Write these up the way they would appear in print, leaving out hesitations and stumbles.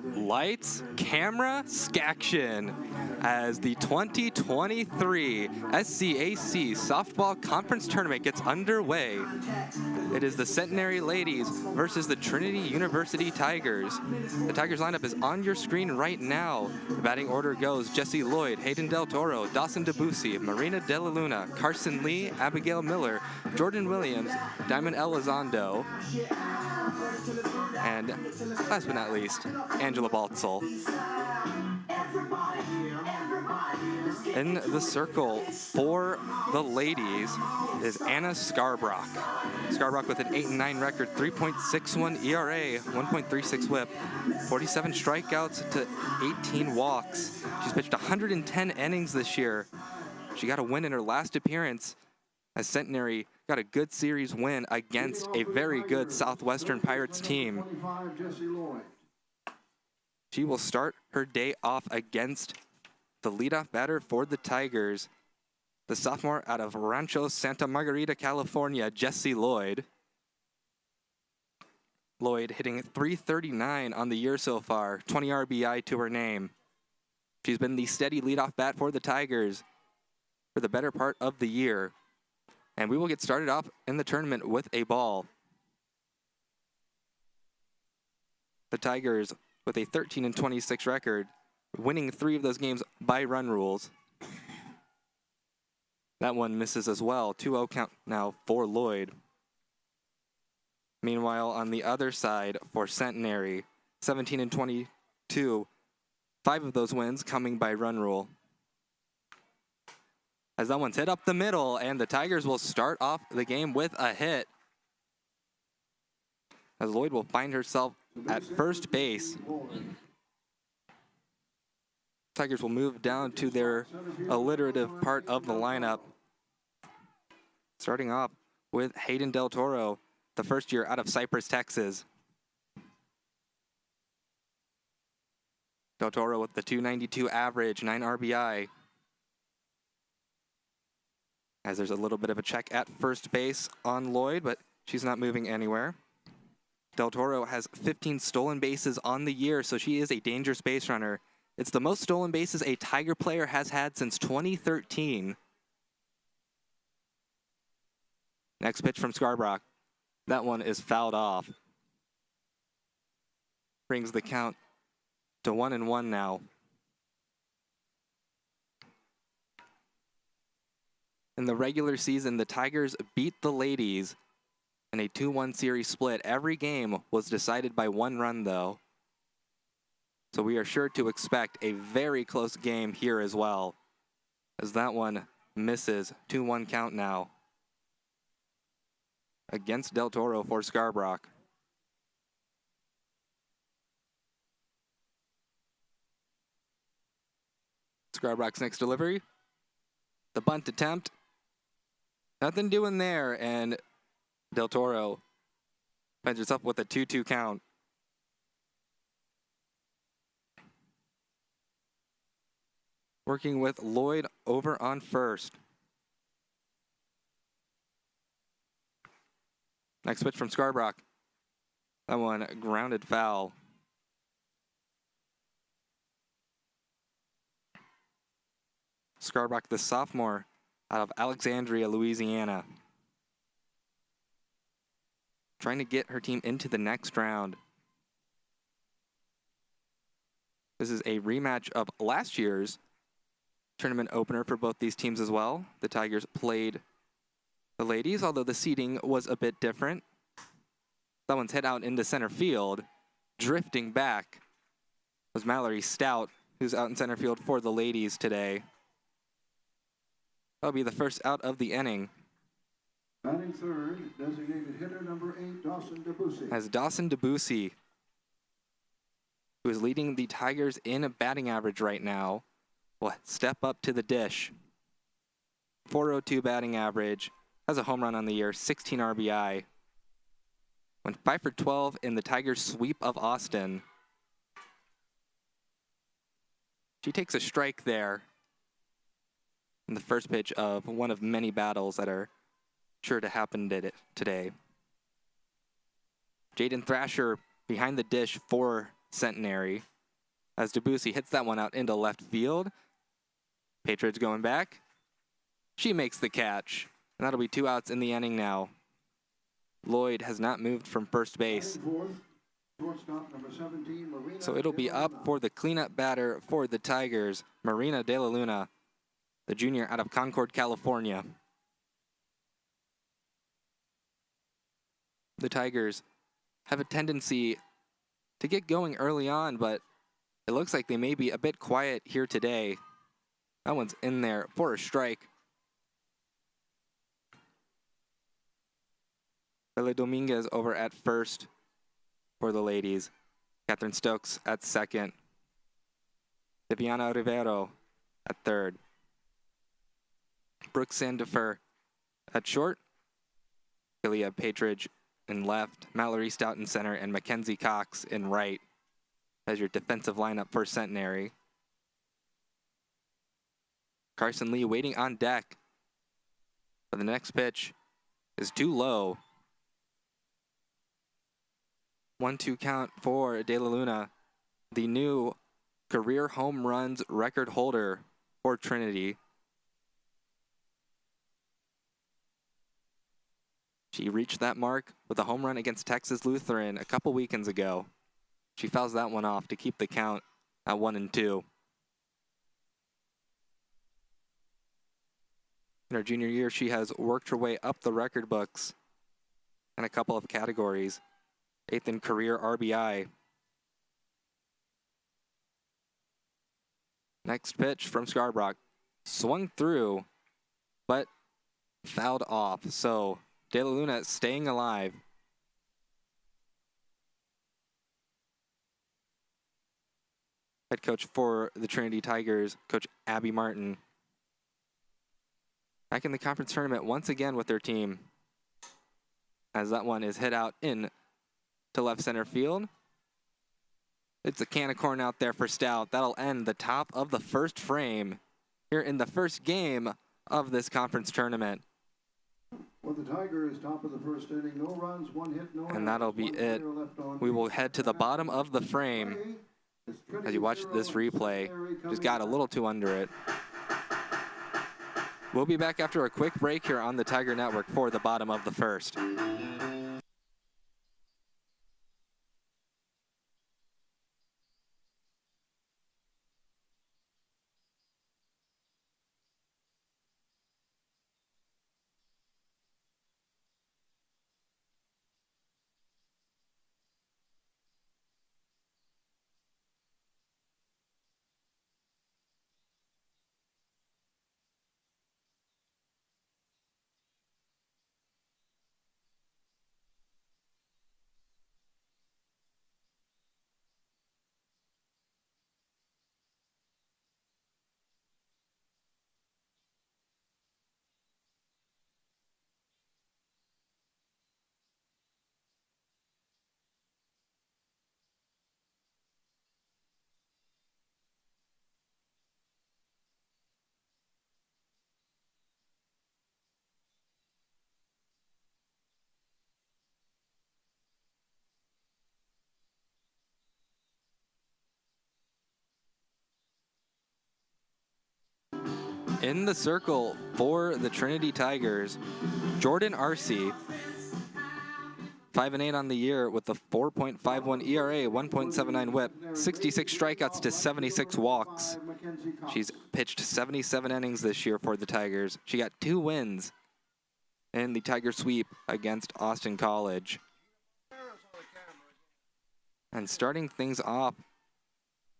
Lights, camera, SCAC as the 2023 SCAC Softball Conference Tournament gets underway. It is the Centenary Ladies versus the Trinity University Tigers. The Tigers lineup is on your screen right now. The batting order goes Jessie Lloyd, Hayden Del Toro, Dawson Debussy, Marina De La Luna, Carson Lee, Abigail Miller, Jordan Williams, Diamond Elizondo, and last but not least, Angela Baltzel. In the circle for the ladies is Anna Scarbrock. Scarbrock with an 8-9 record, 3.61 ERA, 1.36 WHIP, 47 strikeouts to 18 walks. She's pitched 110 innings this year. She got a win in her last appearance as Centenary got a good series win against a very good Southwestern Pirates team. She will start her day off against the leadoff batter for the Tigers, the sophomore out of Rancho Santa Margarita, California, Jessie Lloyd. Lloyd hitting .339 on the year so far, 20 RBI to her name. She's been the steady leadoff bat for the Tigers for the better part of the year. And we will get started off in the tournament with a ball. The Tigers with a 13-26 record, winning 3 of those games by run rules. That one misses as well. 2-0 count now for Lloyd. Meanwhile, on the other side for Centenary, 17-22, 5 of those wins coming by run rule. As that one's hit up the middle, and the Tigers will start off the game with a hit. As Lloyd will find herself at first base. Tigers will move down to their alliterative part of the lineup. Starting off with Hayden Del Toro, the first year out of Cypress, Texas. Del Toro with the .292 average, 9 RBI. As there's a little bit of a check at first base on Lloyd, but she's not moving anywhere. Del Toro has 15 stolen bases on the year, so she is a dangerous base runner. It's the most stolen bases a Tiger player has had since 2013. Next pitch from Scarbrock. That one is fouled off. Brings the count to 1-1 now. In the regular season, the Tigers beat the ladies in a 2-1 series split. Every game was decided by 1 run, though. So we are sure to expect a very close game here as well, as that one misses. 2-1 count now against Del Toro for Scarbrock. Scarbrock's next delivery. The bunt attempt. Nothing doing there, and Del Toro finds herself with a 2-2 count. Working with Lloyd over on first. Next pitch from Scarbrock. That one grounded foul. Scarbrock, the sophomore out of Alexandria, Louisiana. Trying to get her team into the next round. This is a rematch of last year's tournament opener for both these teams as well. The Tigers played the ladies, although the seating was a bit different. That one's hit out into center field. Drifting back was Mallory Stout, who's out in center field for the ladies today. That'll be the first out of the inning. Batting third, designated hitter number 8, Dawson Debussy. As Dawson Debussy, who is leading the Tigers in a batting average right now, will step up to the dish. 402 batting average, has a home run on the year, 16 RBI. Went 5 for 12 in the Tigers' sweep of Austin. She takes a strike there in the first pitch of one of many battles that are sure to happen today. Jaden Thrasher behind the dish for Centenary. as Debussy hits that one out into left field. Patriots going back. She makes the catch, and that'll be 2 outs in the inning now. Lloyd has not moved from first base. So it'll be up for the cleanup batter for the Tigers, Marina De La Luna, the junior out of Concord, California. The Tigers have a tendency to get going early on, but it looks like they may be a bit quiet here today. That one's in there for a strike. Bella Dominguez over at first for the ladies. Catherine Stokes at second. Viviana Rivero at third. Brooke Sandifer at short. Ilya Patridge in left. Mallory Stout in center. And Mackenzie Cox in right as your defensive lineup for Centenary. Carson Lee waiting on deck. But the next pitch is too low. 1-2 count for De La Luna, the new career home runs record holder for Trinity. She reached that mark with a home run against Texas Lutheran a couple weekends ago. She fouls that one off to keep the count at 1-2. In her junior year, she has worked her way up the record books in a couple of categories. 8th in career RBI. Next pitch from Scarborough. Swung through, but fouled off. So De La Luna staying alive. Head coach for the Trinity Tigers, Coach Abby Martin. Back in the conference tournament once again with their team. As that one is hit out in to left center field. It's a can of corn out there for Stout. That'll end the top of the first frame here in the first game of this conference tournament. For the Tigers, top of the first inning, no runs, 1 hit, no errors. And that'll be it. We will head to the bottom of the frame as you watch this replay. Just got a little too under it. We'll be back after a quick break here on the Tiger Network for the bottom of the first. In the circle for the Trinity Tigers, Jordan Arce, 5-8 on the year with a 4.51 ERA, 1.79 WHIP, 66 strikeouts to 76 walks. She's pitched 77 innings this year for the Tigers. She got 2 wins in the Tiger sweep against Austin College. And starting things off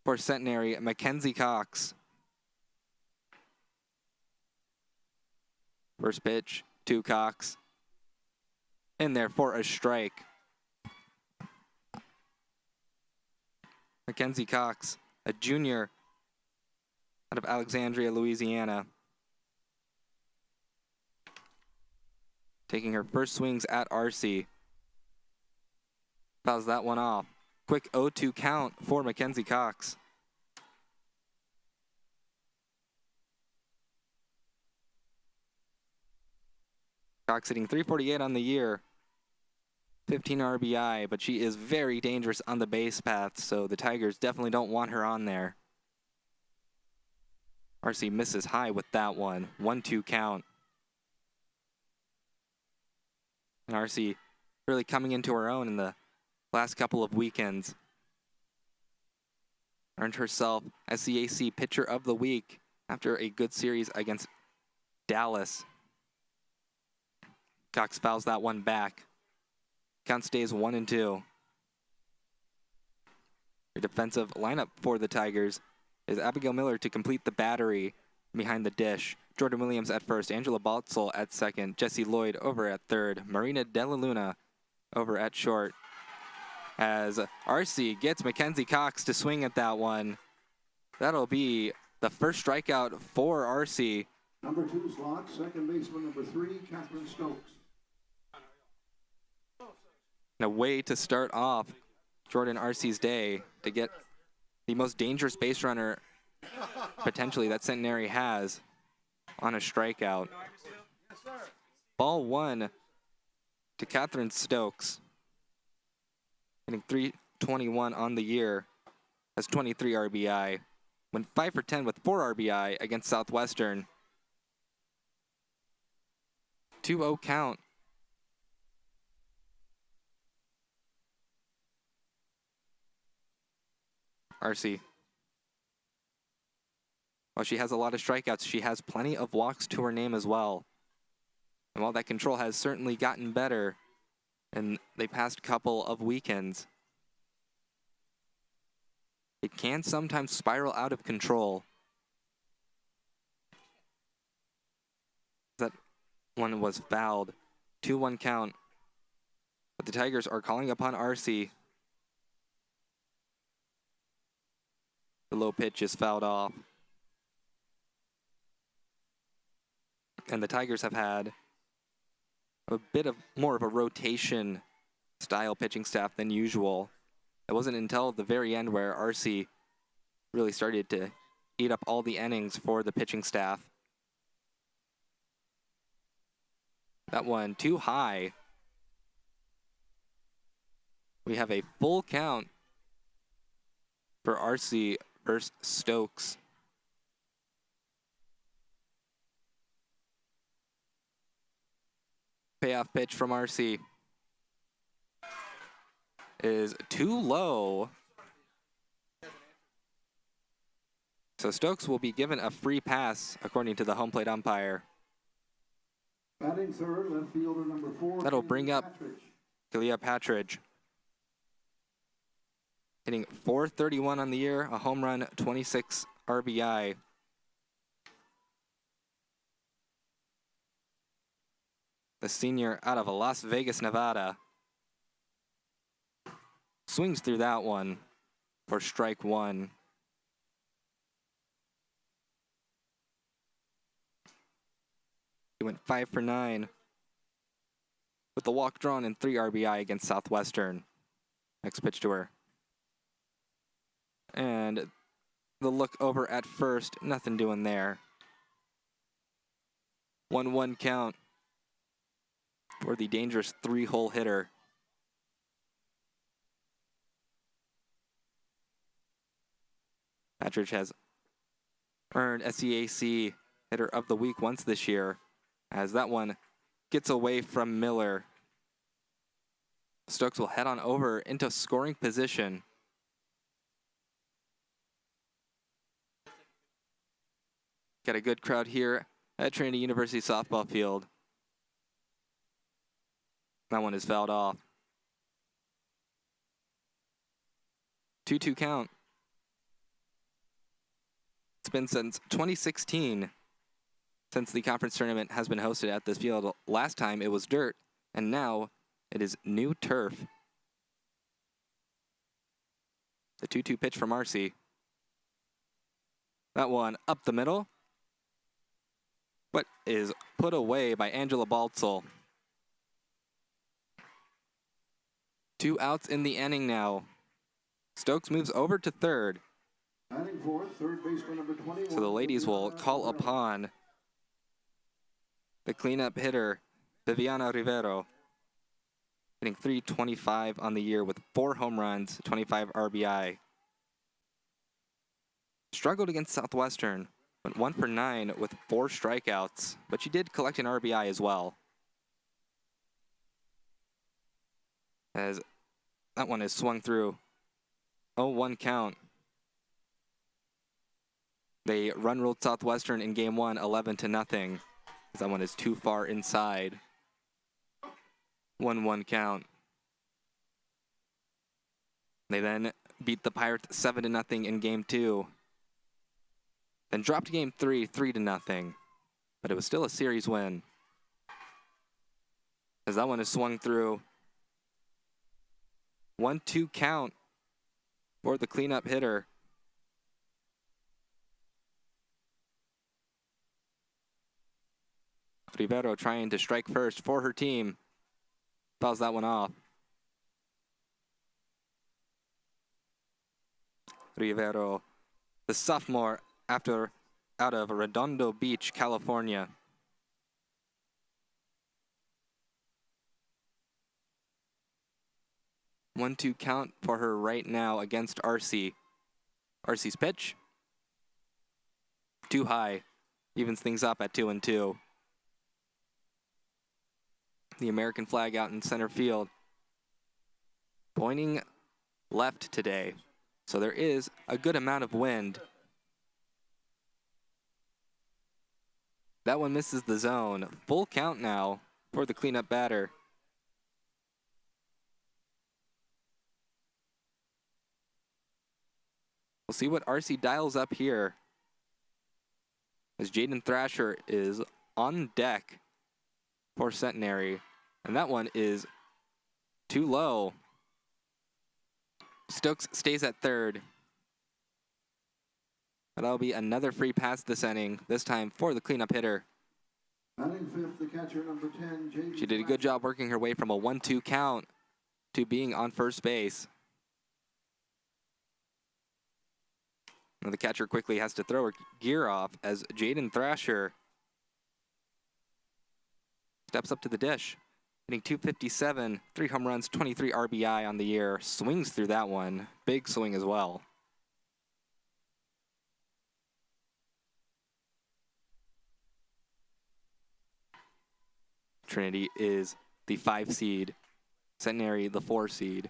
for Centenary, Mackenzie Cox. First pitch to Cox. In there for a strike. Mackenzie Cox, a junior out of Alexandria, Louisiana. Taking her first swings at Arce. Fouls that one off. Quick 0-2 count for Mackenzie Cox. Cox hitting .348 on the year. 15 RBI, but she is very dangerous on the base path, so the Tigers definitely don't want her on there. RC misses high with that one. 1-2 count. And RC really coming into her own in the last couple of weekends. Earned herself SCAC Pitcher of the Week after a good series against Dallas. Cox fouls that one back. Count stays 1-2. Your defensive lineup for the Tigers is Abigail Miller to complete the battery behind the dish. Jordan Williams at first, Angela Baltzel at second, Jessie Lloyd over at third, Marina Della Luna over at short. As RC gets Mackenzie Cox to swing at that one. That'll be the first strikeout for RC. Number 2 slot, second baseman number 3, Catherine Stokes. And a way to start off Jordan RC's day to get the most dangerous base runner potentially that Centenary has on a strikeout. Ball 1 to Catherine Stokes. Hitting .321 on the year. Has 23 RBI. Went 5 for 10 with 4 RBI against Southwestern. 2-0 count. RC. While she has a lot of strikeouts, she has plenty of walks to her name as well. And while that control has certainly gotten better in the past couple of weekends, it can sometimes spiral out of control. That one was fouled. 2-1 count. But the Tigers are calling upon RC. The low pitch is fouled off. And the Tigers have had a bit of more of a rotation style pitching staff than usual. It wasn't until the very end where RC really started to eat up all the innings for the pitching staff. That one too high. We have a full count for RC versus Stokes. Payoff pitch from RC is too low. So Stokes will be given a free pass according to the home plate umpire. Batting third, left fielder number 4. That'll bring up Kalia Patridge. Hitting .431 on the year, a home run, 26 RBI. The senior out of Las Vegas, Nevada. Swings through that one for strike 1. He went 5 for 9 with the walk drawn and 3 RBI against Southwestern. Next pitch to her. And the look over at first, nothing doing there. 1-1 count for the dangerous 3-hole hitter. Patridge has earned SCAC Hitter of the Week once this year, as that one gets away from Miller. Stokes will head on over into scoring position. Got a good crowd here at Trinity University softball field. That one is fouled off. 2-2 count. It's been since 2016 since the conference tournament has been hosted at this field. Last time it was dirt, and now it is new turf. The 2-2 pitch from RC. That one up the middle, but is put away by Angela Baltzel. 2 outs in the inning now. Stokes moves over to third. Fourth, third baseman number 21. So the ladies will call upon the cleanup hitter, Viviana Rivero, hitting .325 on the year with 4 home runs, 25 RBI. Struggled against Southwestern, went 1 for 9 with 4 strikeouts, but she did collect an RBI as well. As that one is swung through. 0-1 count. They run-ruled Southwestern in Game 1, 11-0. That one is too far inside. 1-1 count. They then beat the Pirates 7-0 in Game 2. Then dropped Game 3, 3-0. But it was still a series win. As that one is swung through. 1-2 count for the cleanup hitter. Rivero trying to strike first for her team. Fouls that one off. Rivero, the sophomore out of Redondo Beach, California. One-two count for her right now against RC. RC's pitch. Too high. Evens things up at 2-2. The American flag out in center field. Pointing left today. So there is a good amount of wind. That one misses the zone. Full count now for the cleanup batter. We'll see what RC dials up here. As Jaden Thrasher is on deck for Centenary. And that one is too low. Stokes stays at third. But that'll be another free pass this inning, this time for the cleanup hitter. Batting fifth, the catcher, number 10, Jaden. She did a good job working her way from a 1-2 count to being on first base. Now the catcher quickly has to throw her gear off as Jaden Thrasher steps up to the dish. Hitting .257, 3 home runs, 23 RBI on the year. Swings through that one. Big swing as well. Trinity is the 5 seed. Centenary, the 4 seed.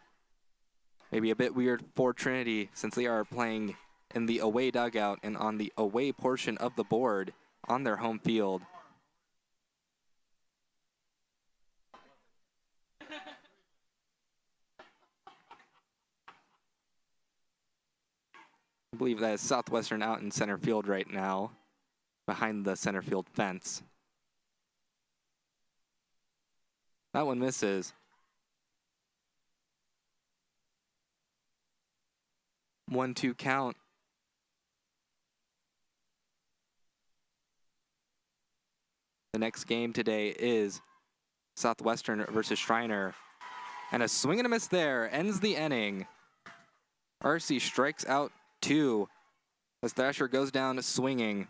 Maybe a bit weird for Trinity since they are playing in the away dugout and on the away portion of the board on their home field. I believe that is Southwestern out in center field right now, behind the center field fence. That one misses. 1-2 count. The next game today is Southwestern versus Shriner. And a swing and a miss there ends the inning. RC strikes out 2 as Thrasher goes down swinging.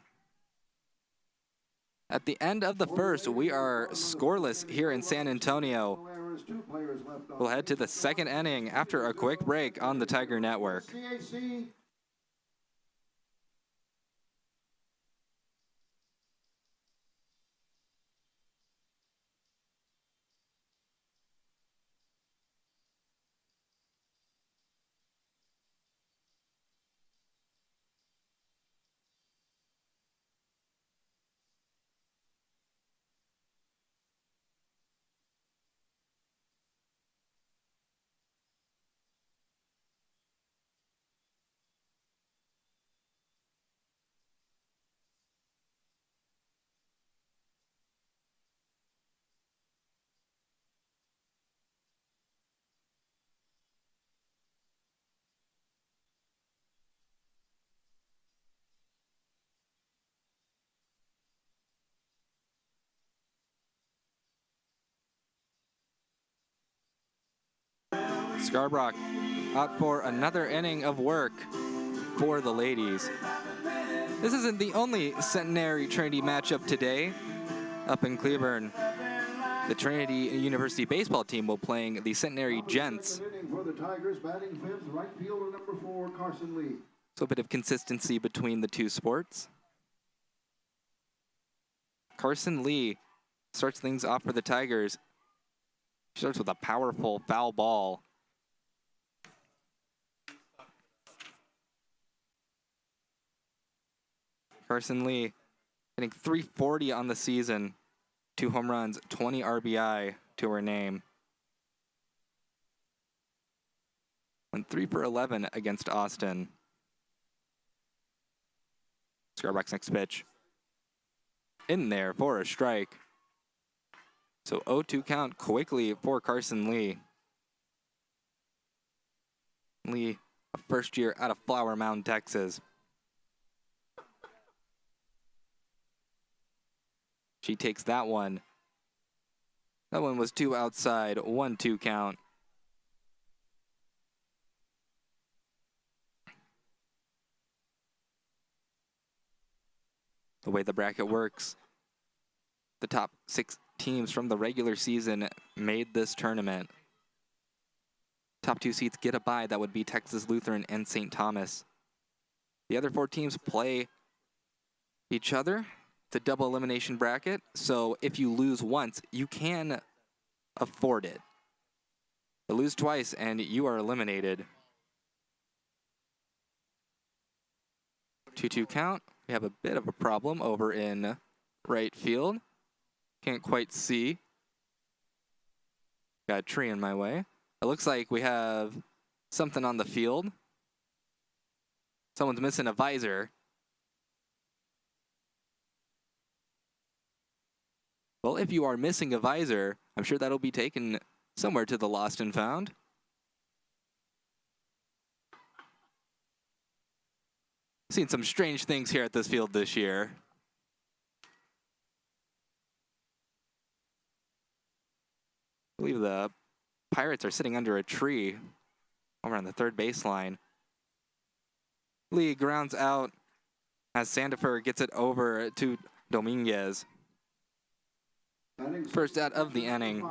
At the end of the first, we are scoreless here in San Antonio. We'll head to the second inning after a quick break on the Tiger Network. SCAC. Scarborough out for another inning of work for the ladies. This isn't the only Centenary Trinity matchup today up in Cleburne. The Trinity University baseball team will playing the Centenary Gents. For the Tigers, batting fifth, right fielder number 4, Carson Lee. So a bit of consistency between the two sports. Carson Lee starts things off for the Tigers. He starts with a powerful foul ball. Carson Lee hitting .340 on the season. 2 home runs, 20 RBI to her name. Went 3 for 11 against Austin. Scarbrock's next pitch. In there for a strike. So 0-2 count quickly for Carson Lee. Lee, a first year out of Flower Mound, Texas. She takes that one. That one was 2 outside, 1-2 count. The way the bracket works, the top 6 teams from the regular season made this tournament. Top 2 seeds get a bye. That would be Texas Lutheran and St. Thomas. The other 4 teams play each other. It's a double elimination bracket, so if you lose once, you can afford it. But lose twice and you are eliminated. 2-2 count. We have a bit of a problem over in right field. Can't quite see. Got a tree in my way. It looks like we have something on the field. Someone's missing a visor. Well, if you are missing a visor, I'm sure that'll be taken somewhere to the lost and found. Seen some strange things here at this field this year. I believe the Pirates are sitting under a tree over on the third baseline. Lee grounds out as Sandifer gets it over to Dominguez. First out of the inning.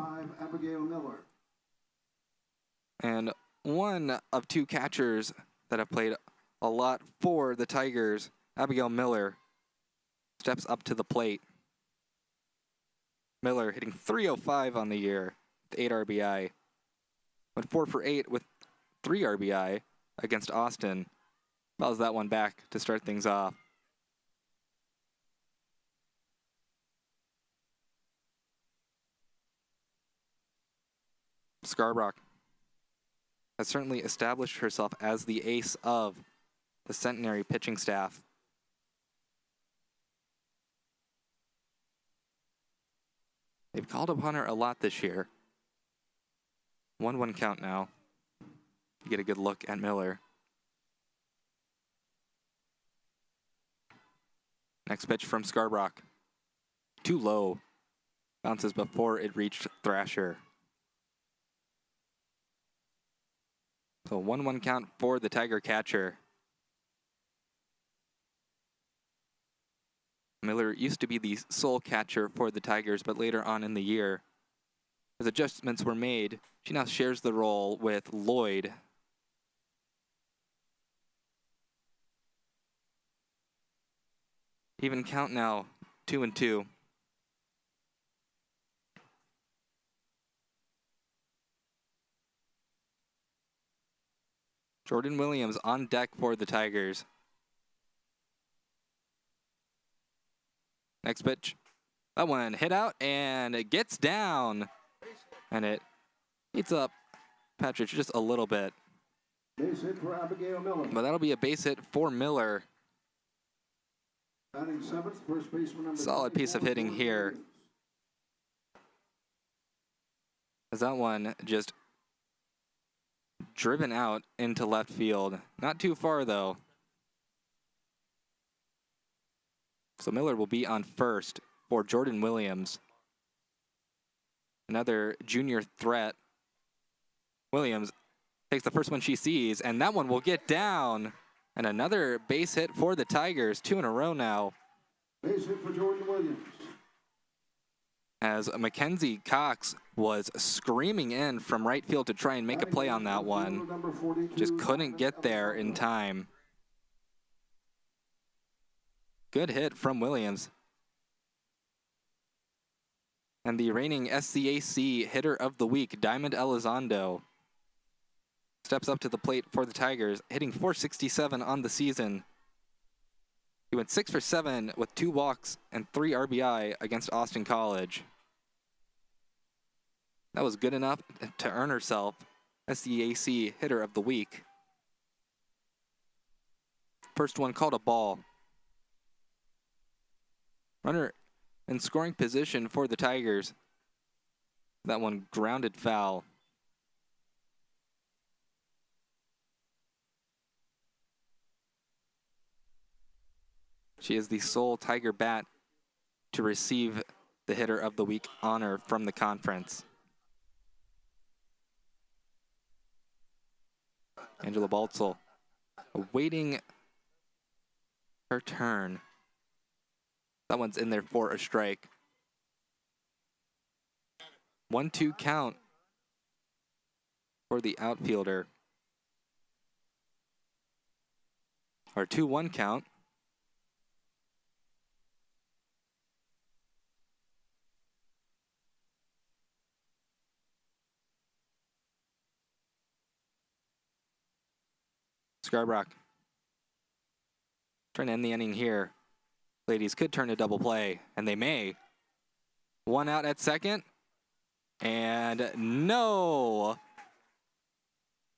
And one of 2 catchers that have played a lot for the Tigers, Abigail Miller, steps up to the plate. Miller hitting .305 on the year with 8 RBI. Went 4 for 8 with 3 RBI against Austin. Fouls that one back to start things off. Scarbrock has certainly established herself as the ace of the Centenary pitching staff. They've called upon her a lot this year. 1-1 count now. You get a good look at Miller. Next pitch from Scarbrock. Too low. Bounces before it reached Thrasher. So 1-1 count for the Tiger catcher. Miller used to be the sole catcher for the Tigers, but later on in the year, as adjustments were made, she now shares the role with Lloyd. Even count now, 2-2. Jordan Williams on deck for the Tigers. Next pitch. That one hit out and it gets down. And it eats up Patridge just a little bit. Base hit for Abigail Miller. But that'll be a base hit for Miller. Batting 7th, first baseman number Solid piece of hitting here. As that one just driven out into left field. Not too far though. So Miller will be on first for Jordan Williams. Another junior threat. Williams takes the first one she sees, and that one will get down. And another base hit for the Tigers, 2 in a row now. Base hit for Jordan Williams. as Mackenzie Cox was screaming in from right field to try and make a play on that one. Just couldn't get there in time. Good hit from Williams. And the reigning SCAC hitter of the week, Diamond Elizondo, steps up to the plate for the Tigers, hitting .467 on the season. He went 6 for 7 with 2 walks and 3 RBI against Austin College. That was good enough to earn herself SCAC hitter of the week. First one called a ball. Runner in scoring position for the Tigers. That one grounded foul. She is the sole Tiger bat to receive the hitter of the week honor from the conference. Angela Baltzel awaiting her turn. That one's in there for a strike. 1-2 count for the outfielder. Or 2-1 count. Scarborough trying to end the inning here. Ladies could turn a double play, and they may. One out at second, and no!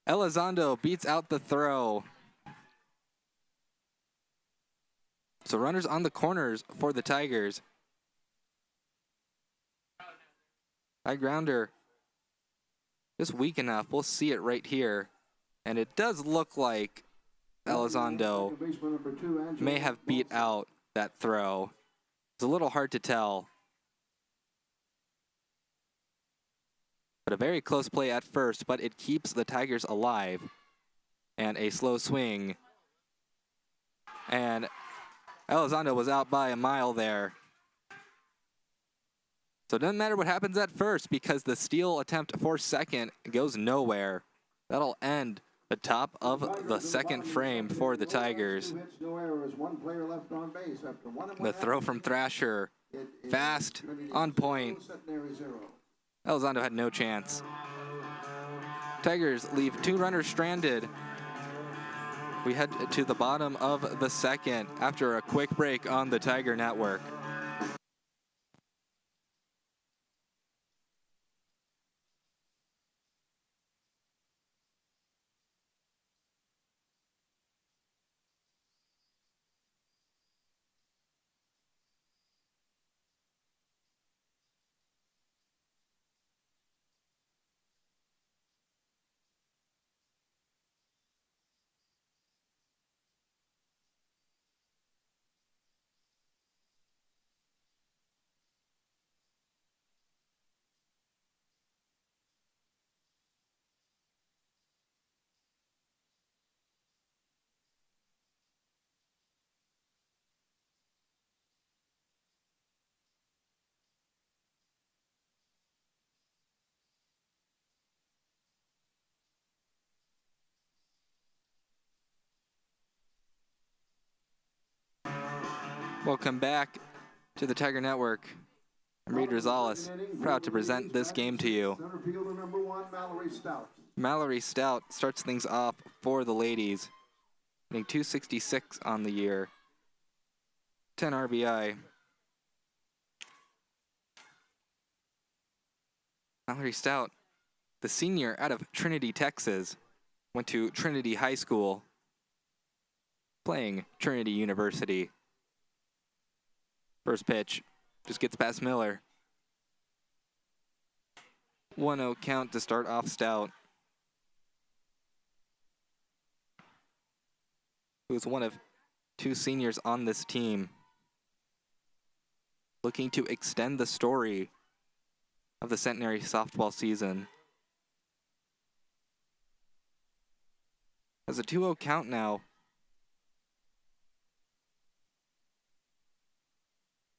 Elizondo beats out the throw. So runners on the corners for the Tigers. High grounder, just weak enough. We'll see it right here. And it does look like Elizondo may have beat out that throw. It's a little hard to tell. But a very close play at first, but it keeps the Tigers alive. And a slow swing. And Elizondo was out by a mile there. So it doesn't matter what happens at first because the steal attempt for second goes nowhere. That'll end the top of the second frame for the Tigers. The throw from Thrasher, fast, on point. Elizondo had no chance. Tigers leave 2 runners stranded. We head to the bottom of the second after a quick break on the Tiger Network. Welcome back to the Tiger Network. I'm Reed Rosales, proud to present this game to you. Mallory Stout starts things off for the ladies, hitting .266 on the year, 10 RBI. Mallory Stout, the senior out of Trinity, Texas, went to Trinity High School, playing Trinity University. First pitch, just gets past Miller. 1-0 count to start off Stout, who is one of 2 seniors on this team, looking to extend the story of the centenary softball season. Has a 2-0 count now.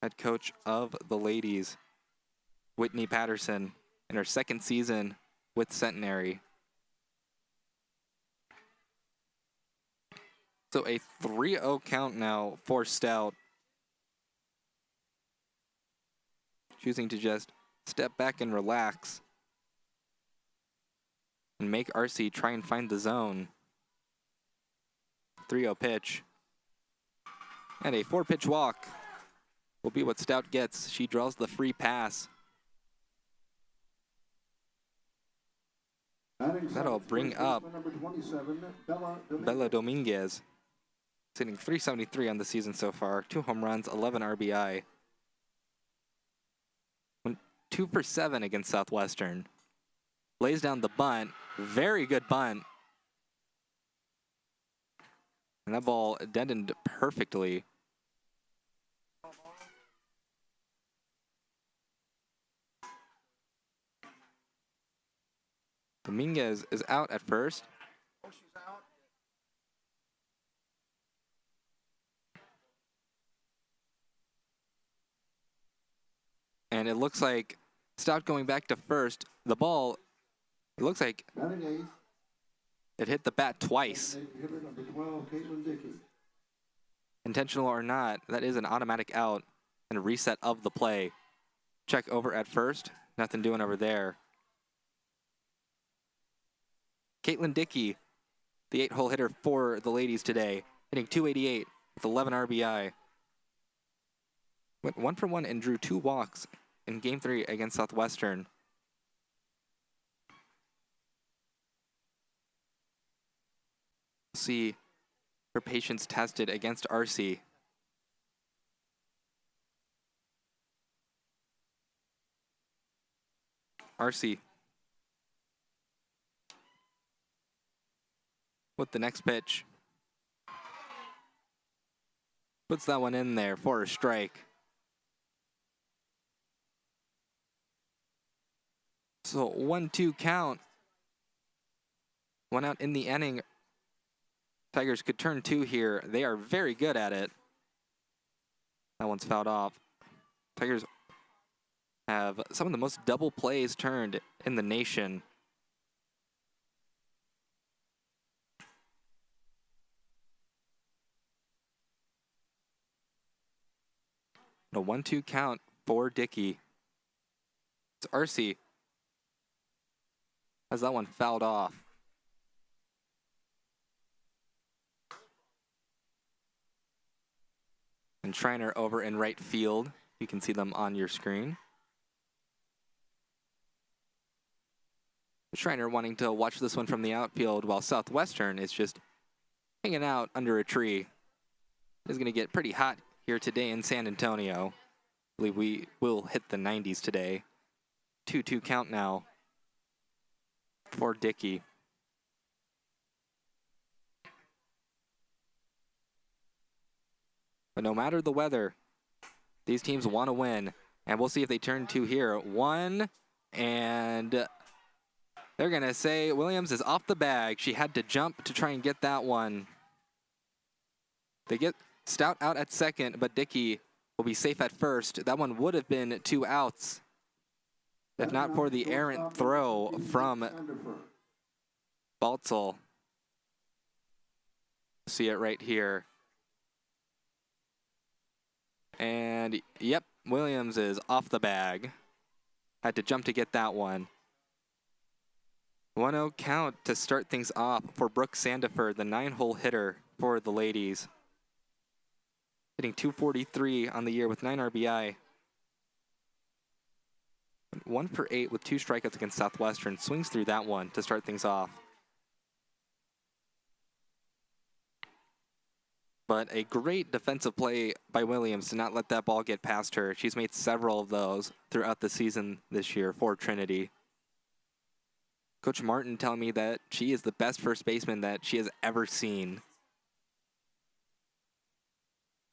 Head coach of the ladies, Whitney Patterson in her second season with Centenary. So a 3-0 count now for Stout. Choosing to just step back and relax and make RC try and find the zone. 3-0 pitch. And a 4-pitch walk will be what Stout gets. She draws the free pass. That'll bring up Bella Dominguez, sitting 373 on the season so far. 2 home runs, 11 RBI. Went 2 for 7 against Southwestern. Lays down the bunt. Very good bunt. And that ball deadened perfectly. Dominguez is out at first. And it looks like Stout going back to first. The ball, it looks like it hit the bat twice. Intentional or not, that is an automatic out and a reset of the play. Check over at first. Nothing doing over there. Caitlin Dickey, the 8-hole hitter for the ladies today, hitting .288 with 11 RBI. Went 1 for 1 and drew 2 walks in Game 3 against Southwestern. See her patience tested against RC. RC with the next pitch. Puts that one in there for a strike. So 1-2 count. 1 out in the inning. Tigers could turn 2 here. They are very good at it. That one's fouled off. Tigers have some of the most double plays turned in the nation. A 1-2 count for Dickey. It's RC. Has that one fouled off. And Schreiner over in right field. You can see them on your screen. Schreiner wanting to watch this one from the outfield while Southwestern is just hanging out under a tree. It's going to get pretty hot here today in San Antonio. I believe we will hit the 90s today. 2-2 count now for Dickey. But no matter the weather, these teams want to win. And we'll see if they turn 2 here. 1, and they're going to say Williams is off the bag. She had to jump to try and get that one. They get Stout out at second, but Dickey will be safe at first. That one would have been 2 outs if not for the errant throw from Baltzel. See it right here. And yep, Williams is off the bag. Had to jump to get that one. 1-0 count to start things off for Brooke Sandiford, the 9-hole hitter for the ladies. Hitting .243 on the year with 9 RBI. 1 for 8 with 2 strikeouts against Southwestern. Swings through that one to start things off. But a great defensive play by Williams to not let that ball get past her. She's made several of those throughout the season this year for Trinity. Coach Martin telling me that she is the best first baseman that she has ever seen.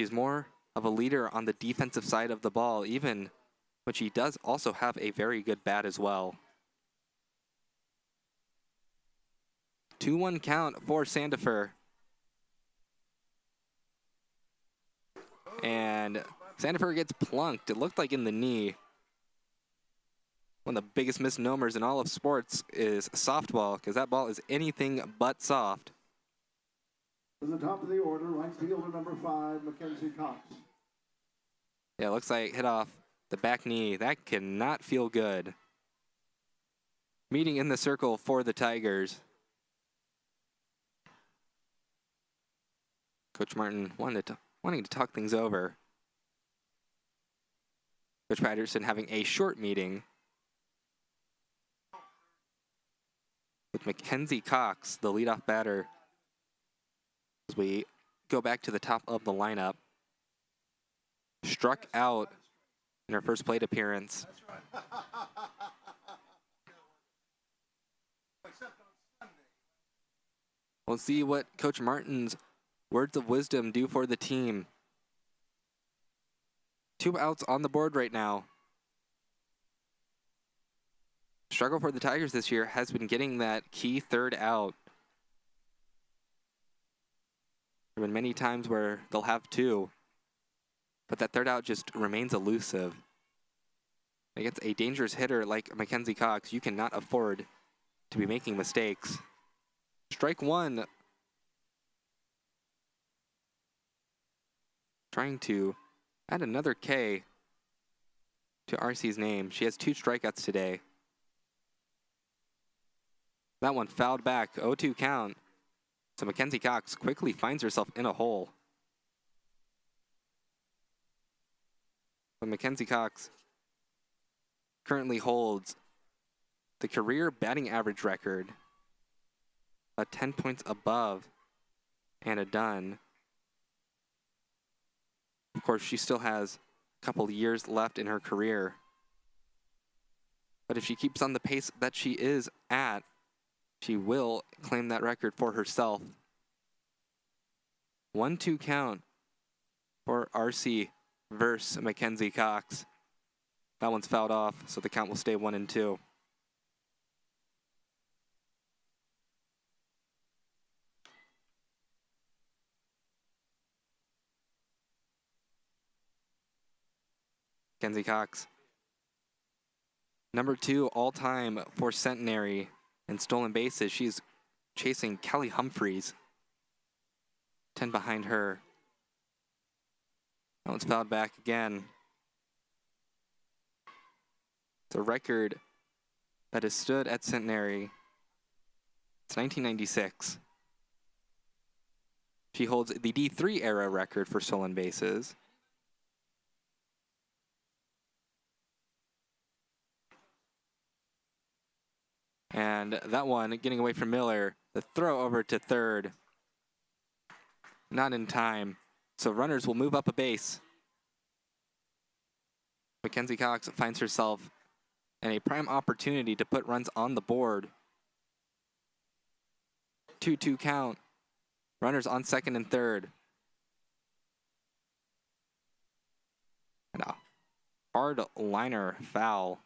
She's more of a leader on the defensive side of the ball, even when she does also have a very good bat as well. 2-1 count for Sandiford. And Sandiford gets plunked. It looked like in the knee. One of the biggest misnomers in all of sports is softball, because that ball is anything but soft. To the top of the order, right fielder number 5, Mackenzie Cox. Yeah, looks like hit off the back knee. That cannot feel good. Meeting in the circle for the Tigers. Coach Martin wanting to talk things over. Coach Patterson having a short meeting with Mackenzie Cox, the leadoff batter, as we go back to the top of the lineup. Struck out in her first plate appearance. We'll see what Coach Martin's words of wisdom do for the team. 2 outs on the board right now. Struggle for the Tigers this year has been getting that key third out. There have been many times where they'll have 2, but that third out just remains elusive. Against a dangerous hitter like Mackenzie Cox, you cannot afford to be making mistakes. Strike 1. Trying to add another K to RC's name. She has 2 strikeouts today. That one fouled back, 0-2 count. So Mackenzie Cox quickly finds herself in a hole. But Mackenzie Cox currently holds the career batting average record, 10 points above Anna Dunn. Of course, she still has a couple years left in her career. But if she keeps on the pace that she is at, she will claim that record for herself. 1-2 count for RC versus Mackenzie Cox. That one's fouled off, so the count will stay 1-2. Mackenzie Cox, number 2 all-time for Centenary in stolen bases. She's chasing Kelly Humphreys, 10 behind her. That one's fouled back again. It's a record that has stood at Centenary since 1996. She holds the D3 era record for stolen bases. And that one getting away from Miller. The throw over to third. Not in time. So runners will move up a base. Mackenzie Cox finds herself in a prime opportunity to put runs on the board. 2-2 count. Runners on second and third. And a hard liner foul.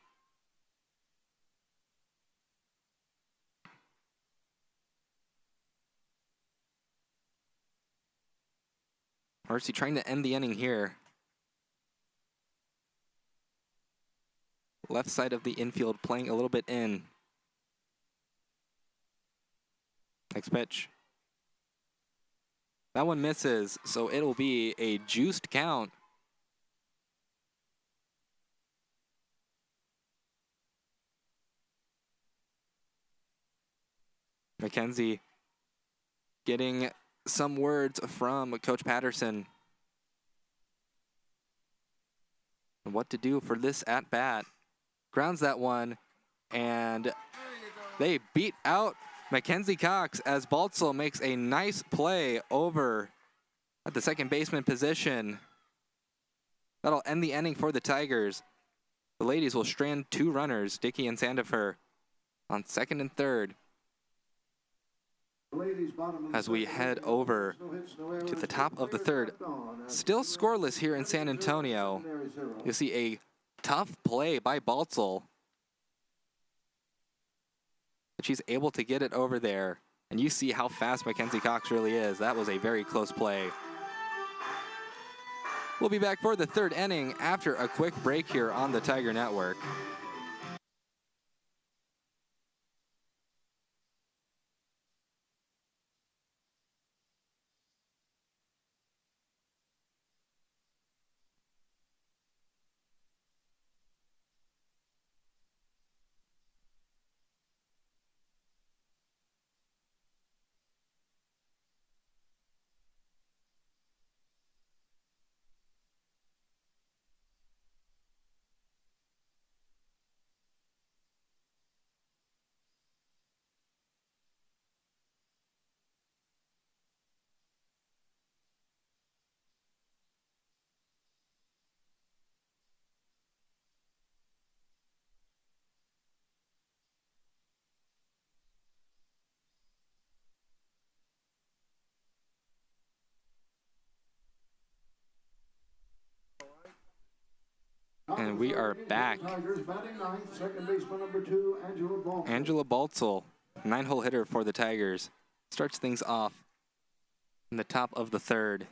RC trying to end the inning here. Left side of the infield playing a little bit in. Next pitch. That one misses, so it'll be a juiced count. Mackenzie getting some words from Coach Patterson. And what to do for this at-bat. Grounds that one, and they beat out Mackenzie Cox as Baltzell makes a nice play over at the second baseman position. That'll end the inning for the Tigers. The ladies will strand 2 runners, Dickey and Sandifer, on second and third. As we head over to the top of the third, still scoreless here in San Antonio. You see a tough play by Baltzell. But she's able to get it over there. And you see how fast Mackenzie Cox really is. That was a very close play. We'll be back for the third inning after a quick break here on the Tiger Network. And we are back. Tigers batting ninth, second baseman number 2, Angela Baltzel. Angela Baltzel, 9-hole hitter for the Tigers, starts things off in the top of the third.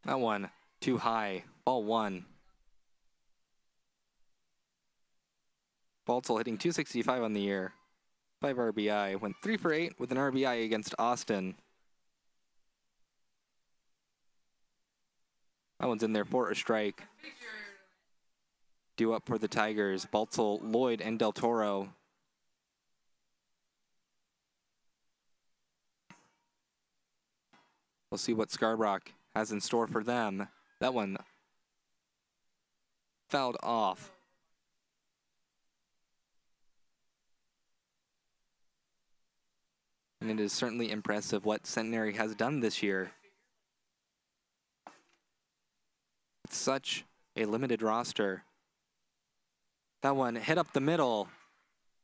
That one too high. Ball 1. Baltzel hitting .265 on the year. 5 RBI. Went 3 for 8 with an RBI against Austin. That one's in there for a strike. Due up for the Tigers. Baltzel, Lloyd, and Del Toro. We'll see what Scarborough has in store for them. That one fouled off. And it is certainly impressive what Centenary has done this year. With such a limited roster. That one hit up the middle.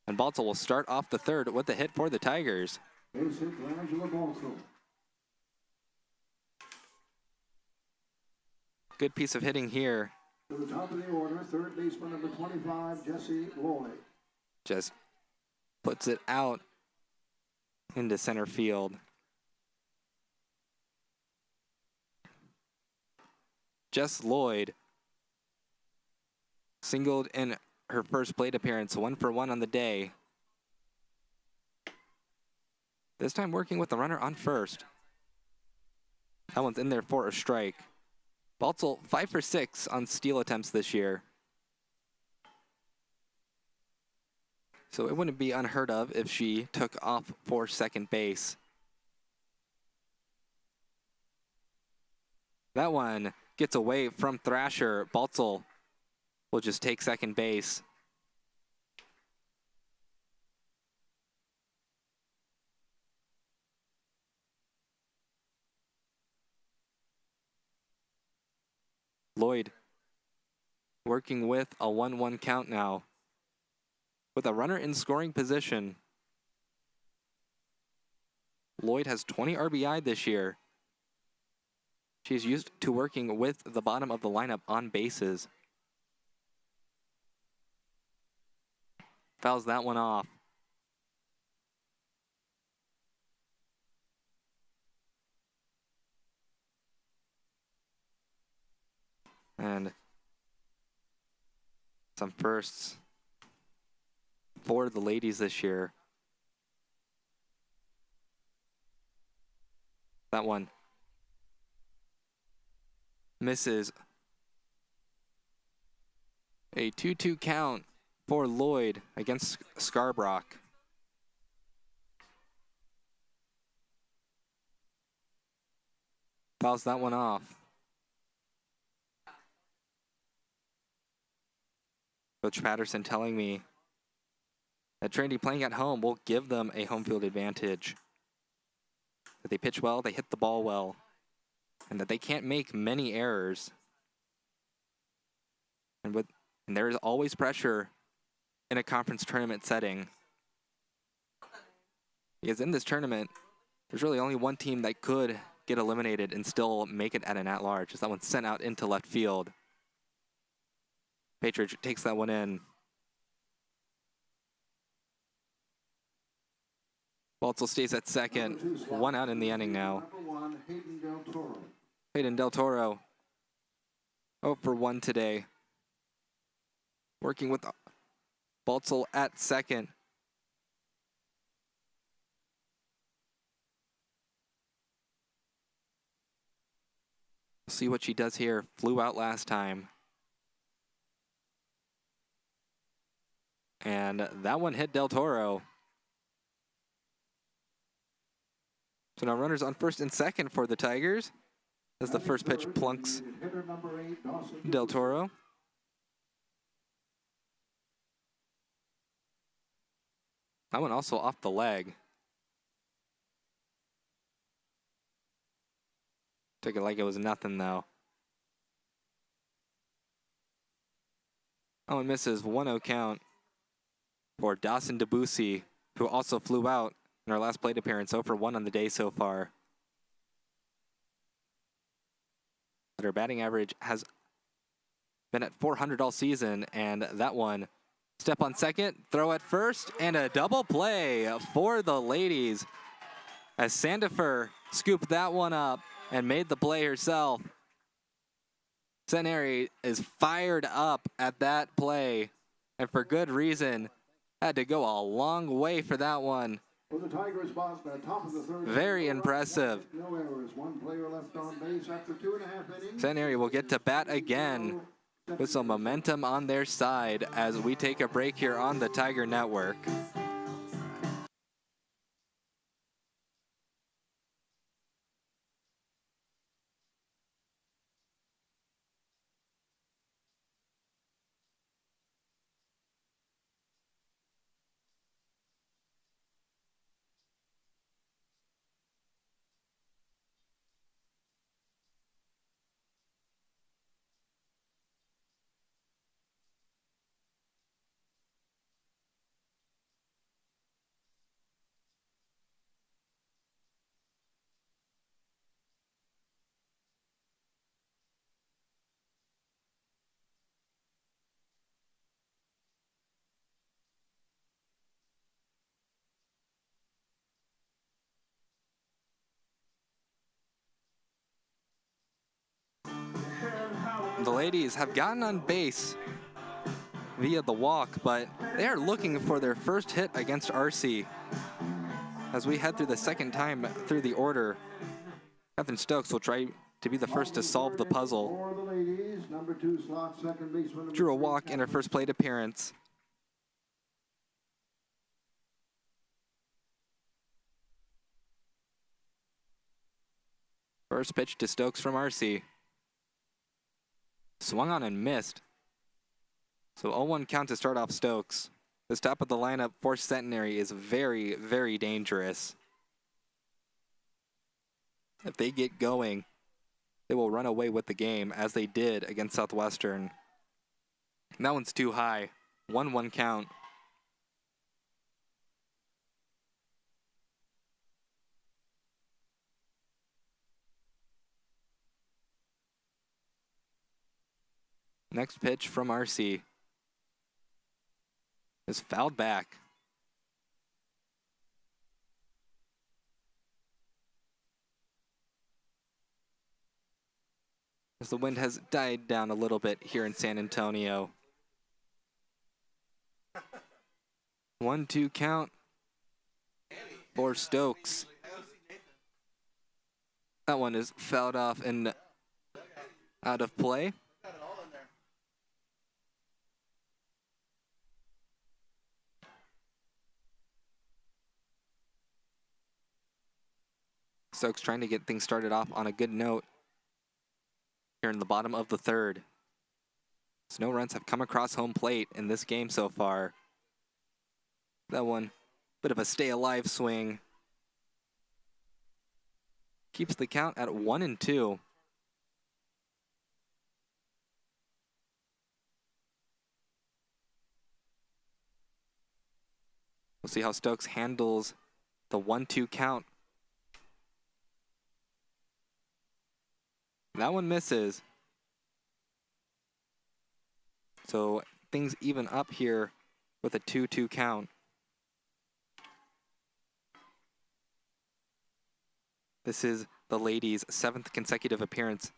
And Baltzel will start off the third with a hit for the Tigers. Base hit for Angela Baltzel. Good piece of hitting here. To the top of the order, third baseman number 25, Jesse Lloyd. Just puts it out into center field. Jess Lloyd singled in her first plate appearance, 1 for 1 on the day. This time working with the runner on first. That one's in there for a strike. Baltzel 5 for 6 on steal attempts this year. So it wouldn't be unheard of if she took off for second base. That one gets away from Thrasher. Baltzel will just take second base. Lloyd working with a 1-1 count now. With a runner in scoring position. Lloyd has 20 RBI this year. She's used to working with the bottom of the lineup on bases. Fouls that one off. And some firsts for the ladies this year. That one misses. A 2-2 count for Lloyd against Scarborough. Fouls that one off. Coach Patterson telling me that Trinity playing at home will give them a home field advantage. That they pitch well, they hit the ball well, and that they can't make many errors. And there is always pressure in a conference tournament setting. Because in this tournament, there's really only one team that could get eliminated and still make it at an at-large. As that one's sent out into left field. Patriot takes that one in. Baltzel stays at second. 1 out in the inning now. Number 1, Hayden Del Toro. Hayden Del Toro. 0 for 1 today. Working with Baltzel at second. See what she does here. Flew out last time. And that one hit Del Toro. So now runners on first and second for the Tigers. As the first pitch plunks Del Toro. That one also off the leg. Took it like it was nothing though. That one misses. 1-0 count for Dawson Debussy, who also flew out in our last plate appearance, 0 for 1 on the day so far. but her batting average has been at 400 all season, and that one, step on second, throw at first, and a double play for the ladies as Sandifer scooped that one up and made the play herself. Centenary is fired up at that play, and for good reason. Had to go a long way for that one. For the Tigers, boss, the top of the third. Very impressive. No errors. One player left on base after 2.5 innings. Centenary will get to bat again with some momentum on their side as we take a break here on the Tiger Network. The ladies have gotten on base via the walk, but they are looking for their first hit against RC. As we head through the second time through the order, Catherine Stokes will try to be the first to solve the puzzle. For the ladies, number 2 slot, second baseman. Drew a walk in her first plate appearance. First pitch to Stokes from RC. Swung on and missed. So 0-1 count to start off Stokes. This top of the lineup for Centenary is very, very dangerous. If they get going, they will run away with the game as they did against Southwestern. And that one's too high. 1-1 count. Next pitch from RC is fouled back. As the wind has died down a little bit here in San Antonio. 1-2 count for Stokes. That one is fouled off and out of play. Stokes trying to get things started off on a good note here in the bottom of the third. No runs have come across home plate in this game so far. That one, bit of a stay alive swing. Keeps the count at 1-2. We'll see how Stokes handles the 1-2 count. That one misses. So things even up here with a 2-2 count. This is the ladies' 7th consecutive appearance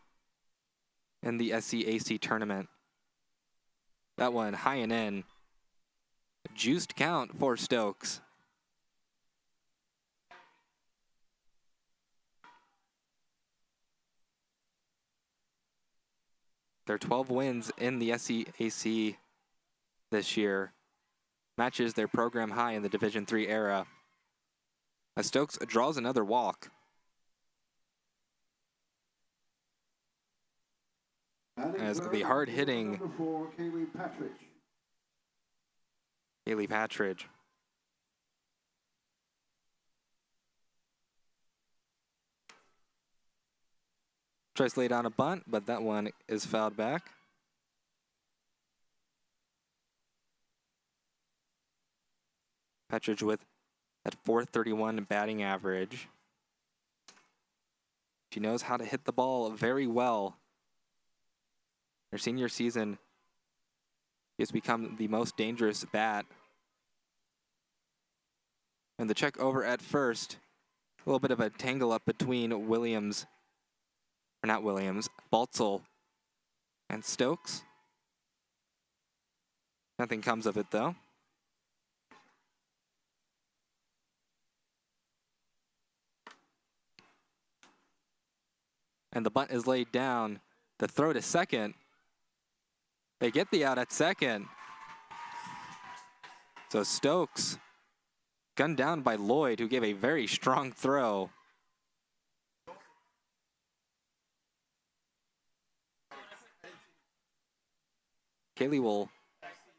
in the SCAC tournament. That one high and in. Juiced count for Stokes. Their 12 wins in the SCAC this year matches their program high in the Division III era. As Stokes draws another walk. As the hard-hitting Kaylee Patridge. Tries to lay down a bunt, but that one is fouled back. Patridge with that .431 batting average. She knows how to hit the ball very well. Their senior season, he has become the most dangerous bat. And the check over at first. A little bit of a tangle up between Williams, or not Williams, Baltzel and Stokes. Nothing comes of it though. And the bunt is laid down. The throw to second. They get the out at second. So Stokes gunned down by Lloyd, who gave a very strong throw. Kaylee will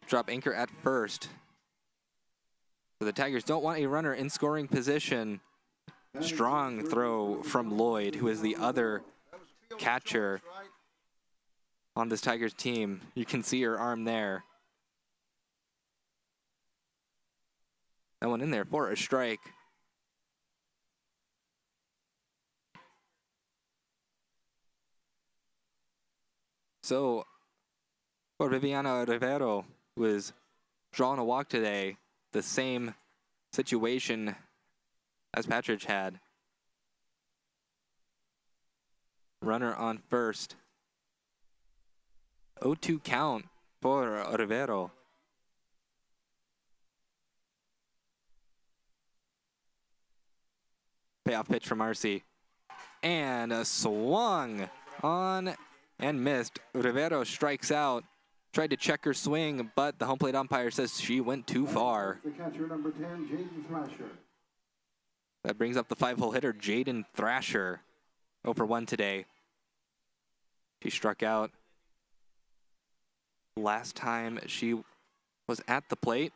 drop anchor at first. So the Tigers don't want a runner in scoring position. Strong throw from Lloyd, who is the other catcher on this Tigers team. You can see her arm there. That one in there for a strike. So for Viviana Rivero, who is drawing a walk today, the same situation as Patridge had. Runner on first. 0-2 count for Rivero. Payoff pitch from RC. And a swung on and missed. Rivero strikes out. Tried to check her swing, but the home plate umpire says she went too far. The catcher, number 10, Jaden Thrasher. That brings up the 5-hole hitter, Jaden Thrasher. 0 for 1 today. She struck out last time she was at the plate.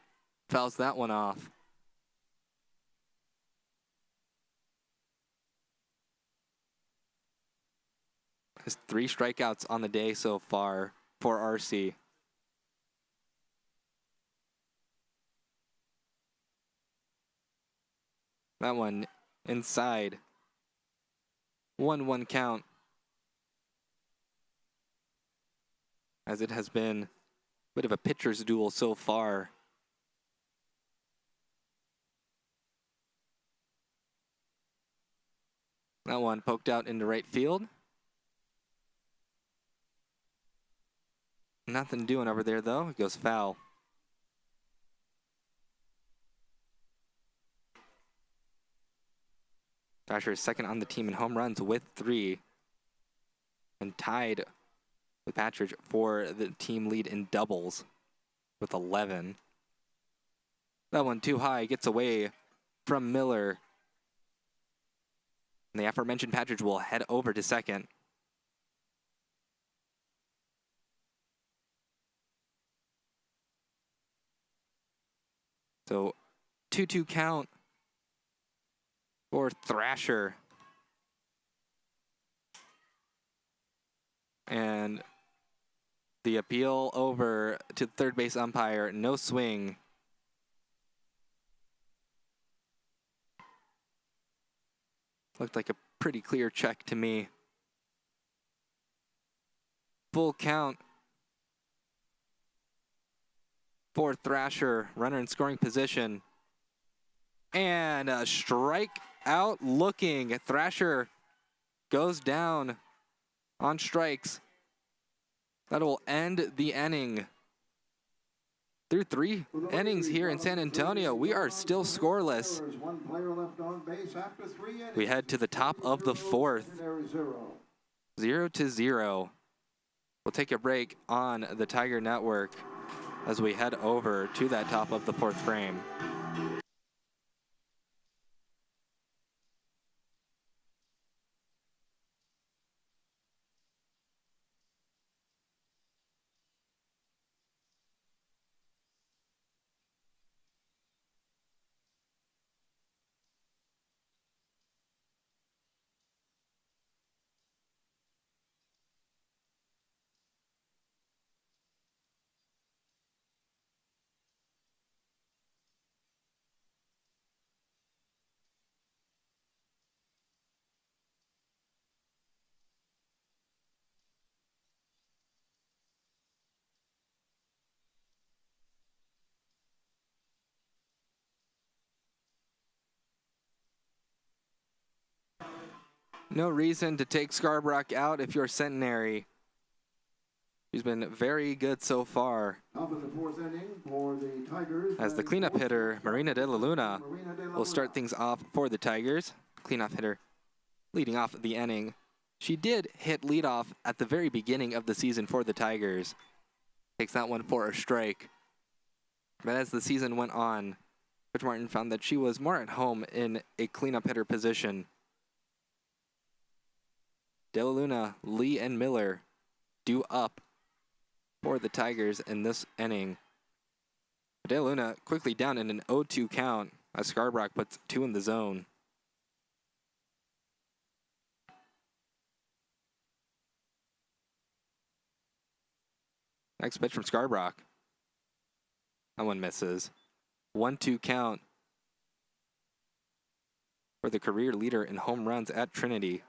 Fouls that one off. Has 3 strikeouts on the day so far for RC. That one inside. 1-1 count. As it has been a bit of a pitcher's duel so far. That one poked out into right field. Nothing doing over there though. It goes foul. Thrasher is second on the team in home runs with 3. And tied with Patridge for the team lead in doubles with 11. That one too high, gets away from Miller. And the aforementioned Patridge will head over to second. So 2-2 count for Thrasher. And the appeal over to third base umpire, no swing. Looked like a pretty clear check to me. Full count for Thrasher, runner in scoring position. And a strike out looking. Thrasher goes down on strikes. That will end the inning. Through 3 innings here in San Antonio, we are still scoreless. We head to the top of the 4th. 0-0. We'll take a break on the Tiger Network as we head over to that top of the 4th frame. No reason to take Scarborough out if you're Centenary. He's been very good so far. Top of the fourth inning for the Tigers. As the cleanup hitter, Marina de la Luna, will start things off for the Tigers. Cleanup hitter leading off the inning. She did hit leadoff at the very beginning of the season for the Tigers. Takes that one for a strike. But as the season went on, Coach Martin found that she was more at home in a cleanup hitter position. De La Luna, Lee, and Miller due up for the Tigers in this inning. De La Luna quickly down in an 0-2 count as Scarborough puts two in the zone. Next pitch from Scarborough. That one misses. 1-2 count for the career leader in home runs at Trinity.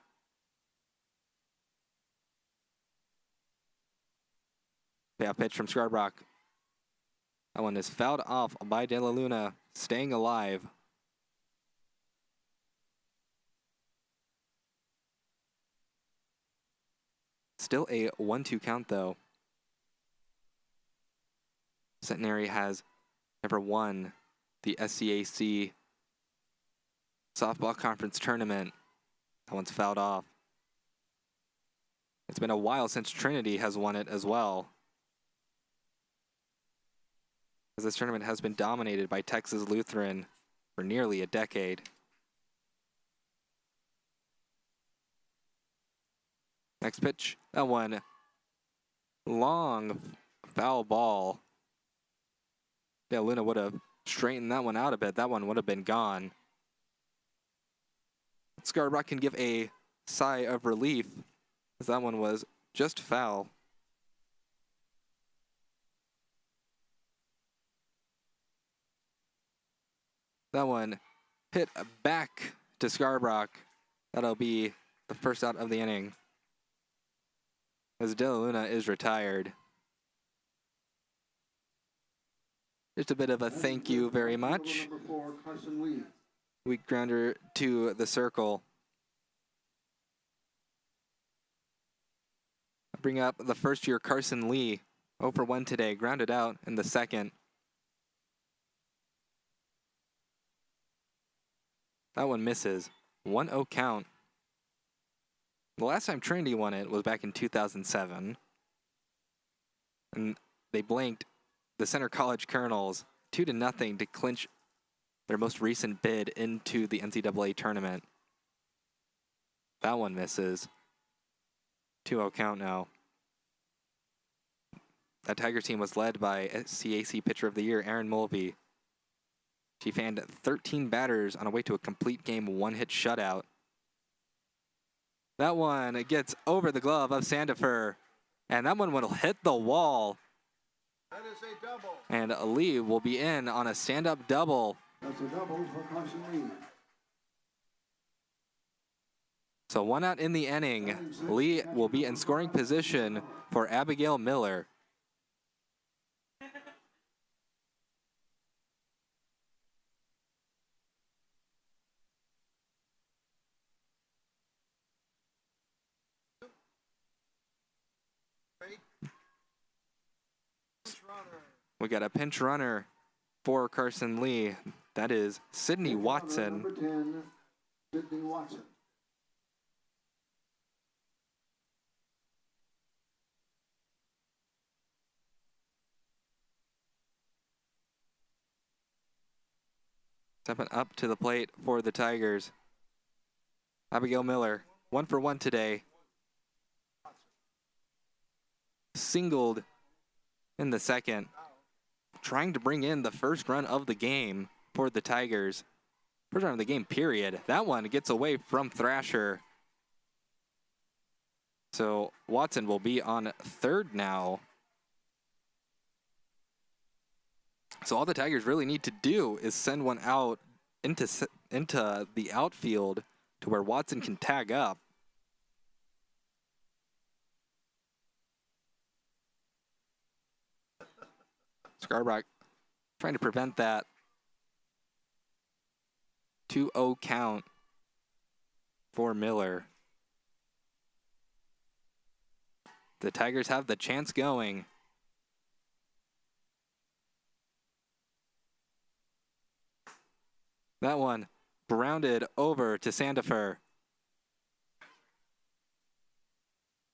Payoff pitch from Scarborough. That one is fouled off by De La Luna, staying alive. Still a 1-2 count though. Centenary has never won the SCAC softball conference tournament. That one's fouled off. It's been a while since Trinity has won it as well, as this tournament has been dominated by Texas Lutheran for nearly a decade. Next pitch, that one, long foul ball. De La Luna would have straightened that one out a bit. That one would have been gone. Scarborough can give a sigh of relief, as that one was just foul. That one hit back to Scarborough. That'll be the first out of the inning, as De La Luna is retired. Just a bit of a thank you very much. Number 4, Carson Lee. Weak grounder to the circle. Bring up the first-year Carson Lee. 0 for 1 today, grounded out in the second. That one misses. 1-0 count. The last time Trinity won it was back in 2007. And they blanked the Center College Colonels 2-0 to clinch their most recent bid into the NCAA tournament. That one misses. 2-0 count now. That Tigers team was led by SCAC Pitcher of the Year, Aaron Mulvey. She fanned 13 batters on a way to a complete game one-hit shutout. That one gets over the glove of Sandifer, and that one will hit the wall. That is a double. And Lee will be in on a stand-up double. That's a double for Carson Lee. So 1 out in the inning. Lee will be in scoring position for Abigail Miller. We got a pinch runner for Carson Lee. That is Sydney Watson. Number 10, Sydney Watson. Stepping up to the plate for the Tigers. Abigail Miller, 1 for 1 today. Singled in the second, trying to bring in the first run of the game for the Tigers. First run of the game, period. That one gets away from Thrasher. So Watson will be on third now. So all the Tigers really need to do is send one out into the outfield to where Watson can tag up. Scarborough trying to prevent that. 2-0 count for Miller. the Tigers have the chance going. That one grounded over to Sandifer.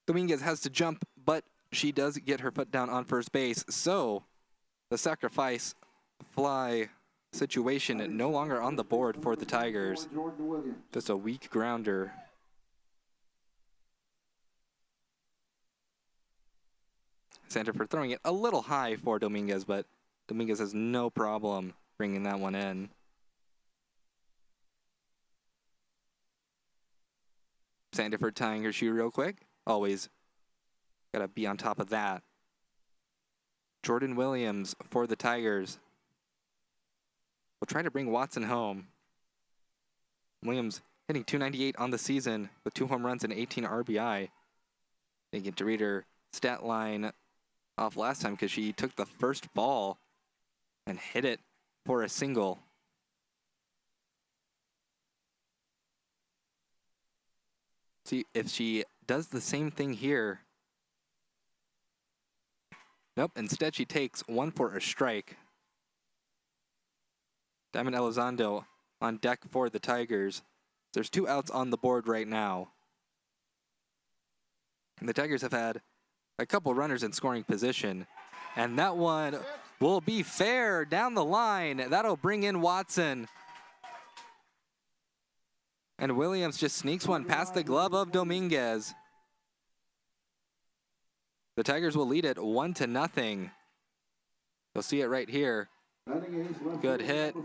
Dominguez has to jump, but she does get her foot down on first base. So the sacrifice fly situation no longer on the board for the Tigers. Just a weak grounder. Sandifer throwing it a little high for Dominguez, but Dominguez has no problem bringing that one in. Sandifer tying her shoe real quick. Always gotta be on top of that. Jordan Williams for the Tigers. We'll try to bring Watson home. Williams hitting .298 on the season with 2 home runs and 18 RBI. Didn't get to read her stat line off last time because she took the first ball and hit it for a single. See if she does the same thing here. Nope, instead she takes one for a strike. Diamond Elizondo on deck for the Tigers. There's 2 outs on the board right now. And the Tigers have had a couple runners in scoring position. And that one will be fair down the line. That'll bring in Watson. And Williams just sneaks one past the glove of Dominguez. The Tigers will lead it 1-0. You'll see it right here. Good hit.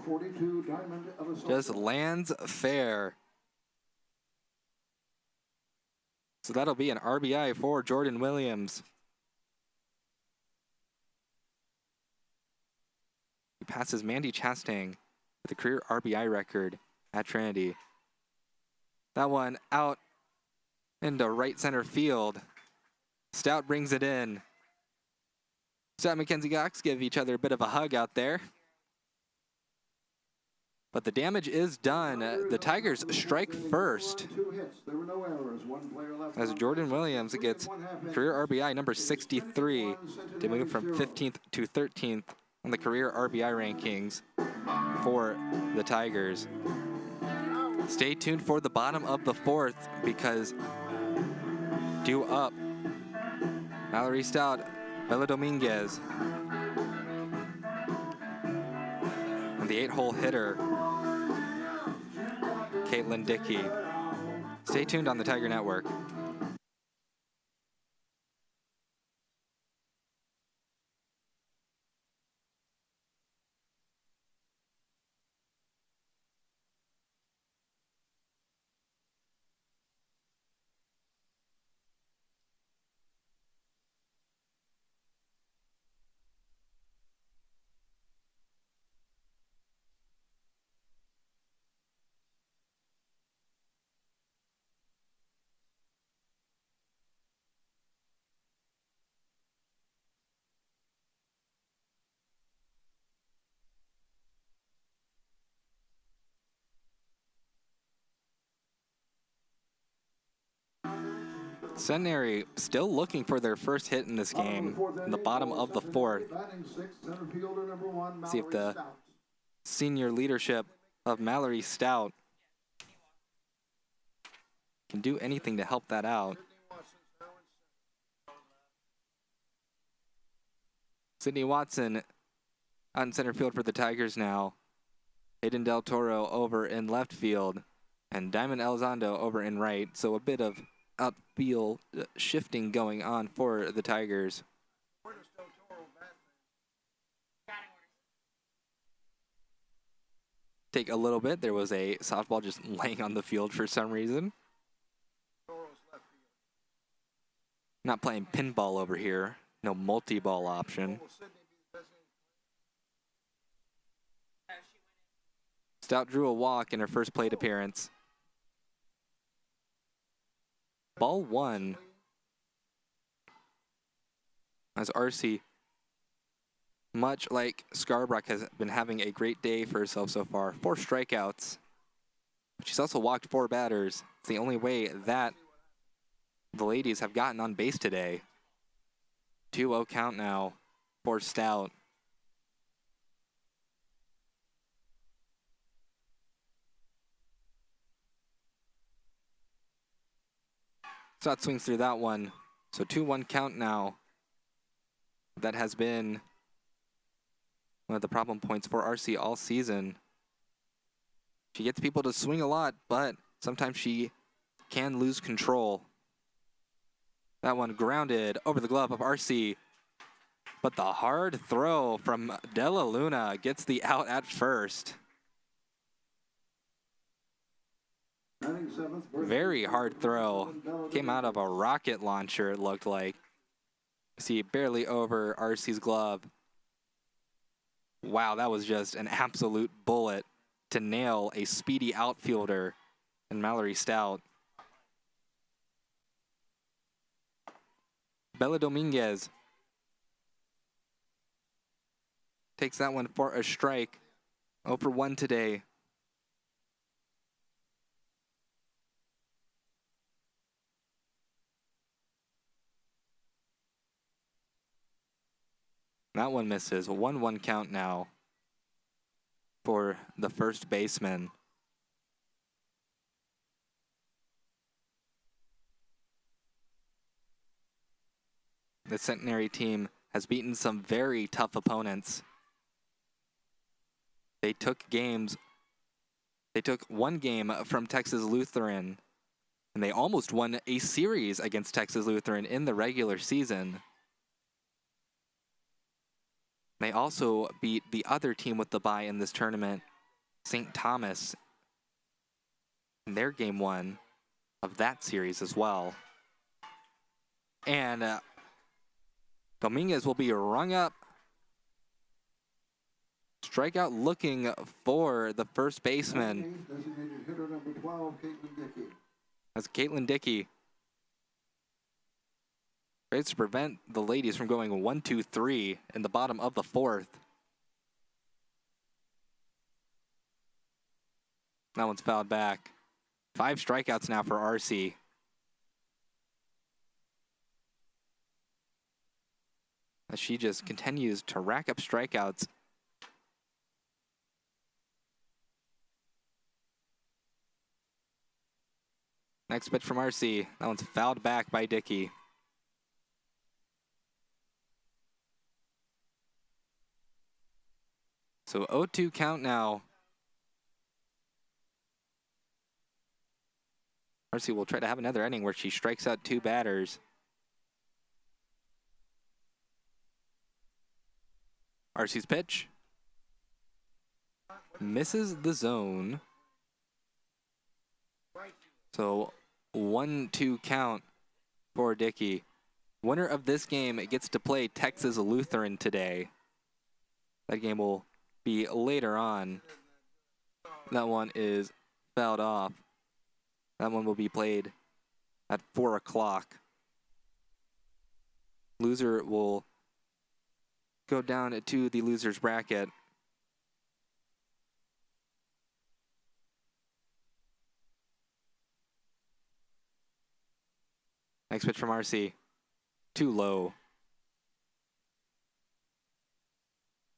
Just lands fair. So that'll be an RBI for Jordan Williams. He passes Mandy Chastain with a career RBI record at Trinity. That one out into right center field. Stout brings it in. Stout and Mackenzie Cox give each other a bit of a hug out there. But the damage is done. The Tigers strike first. As Jordan Williams gets career RBI number 63 to move from 15th to 13th on the career RBI rankings for the Tigers. Stay tuned for the bottom of the 4th because due up, Mallory Stout, Bella Dominguez, and the 8-hole hitter, Caitlin Dickey. Stay tuned on the Tiger Network. Centenary still looking for their first hit in this game in the bottom of the 4th. See if the senior leadership of Mallory Stout can do anything to help that out. Sydney Watson out in center field for the Tigers now. Hayden Del Toro over in left field and Diamond Elizondo over in right. So a bit of outfield shifting going on for the Tigers. Take a little bit. There was a softball just laying on the field for some reason. Not playing pinball over here. No multi-ball option. Stout drew a walk in her first plate appearance. Ball 1. As RC, much like Scarborough, has been having a great day for herself so far. 4 strikeouts. But she's also walked 4 batters. It's the only way that the ladies have gotten on base today. 2-0 count now for Stout. Stout swings through that one. So 2-1 count now. That has been one of the problem points for RC all season. She gets people to swing a lot, but sometimes she can lose control. That one grounded over the glove of RC. But the hard throw from Della Luna gets the out at first. Very hard throw. Came out of a rocket launcher, it looked like. See, barely over RC's glove. Wow, that was just an absolute bullet to nail a speedy outfielder in Mallory Stout. Bella Dominguez takes that one for a strike. 0 for 1 today. That one misses. 1-1 count now for the first baseman. The Centenary team has beaten some very tough opponents. They took one game from Texas Lutheran, and they almost won a series against Texas Lutheran in the regular season. They also beat the other team with the bye in this tournament, St. Thomas, in their game 1 of that series as well. And Dominguez will be rung up. Strikeout looking for the first baseman. Designated hitter number 12, Caitlin Dickey. That's Caitlin Dickey. Tries to prevent the ladies from going 1-2-3 in the bottom of the 4th. That one's fouled back. 5 strikeouts now for RC. As she just continues to rack up strikeouts. Next pitch from RC. That one's fouled back by Dickey. So 0-2 count now. RC will try to have another inning where she strikes out 2 batters. RC's pitch. Misses the zone. So 1-2 count for Dickey. Winner of this game gets to play Texas Lutheran today. That game will be later on. That one is fouled off. That one will be played at 4 o'clock. Loser will go down to the loser's bracket. Next pitch from RC. Too low.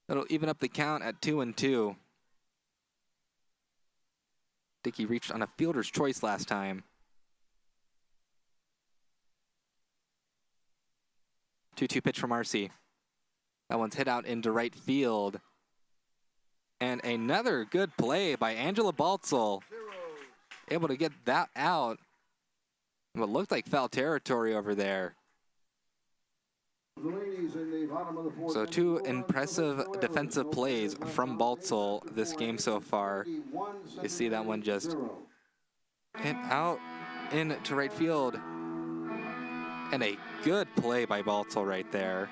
That'll even up the count at 2-2. Dickey reached on a fielder's choice last time. 2-2 pitch from RC. That one's hit out into right field. And another good play by Angela Baltzel. Able to get that out. What looked like foul territory over there. So 2 impressive defensive plays from Baltzel this game so far. You see that one just hit out into right field. And a good play by Baltzel right there.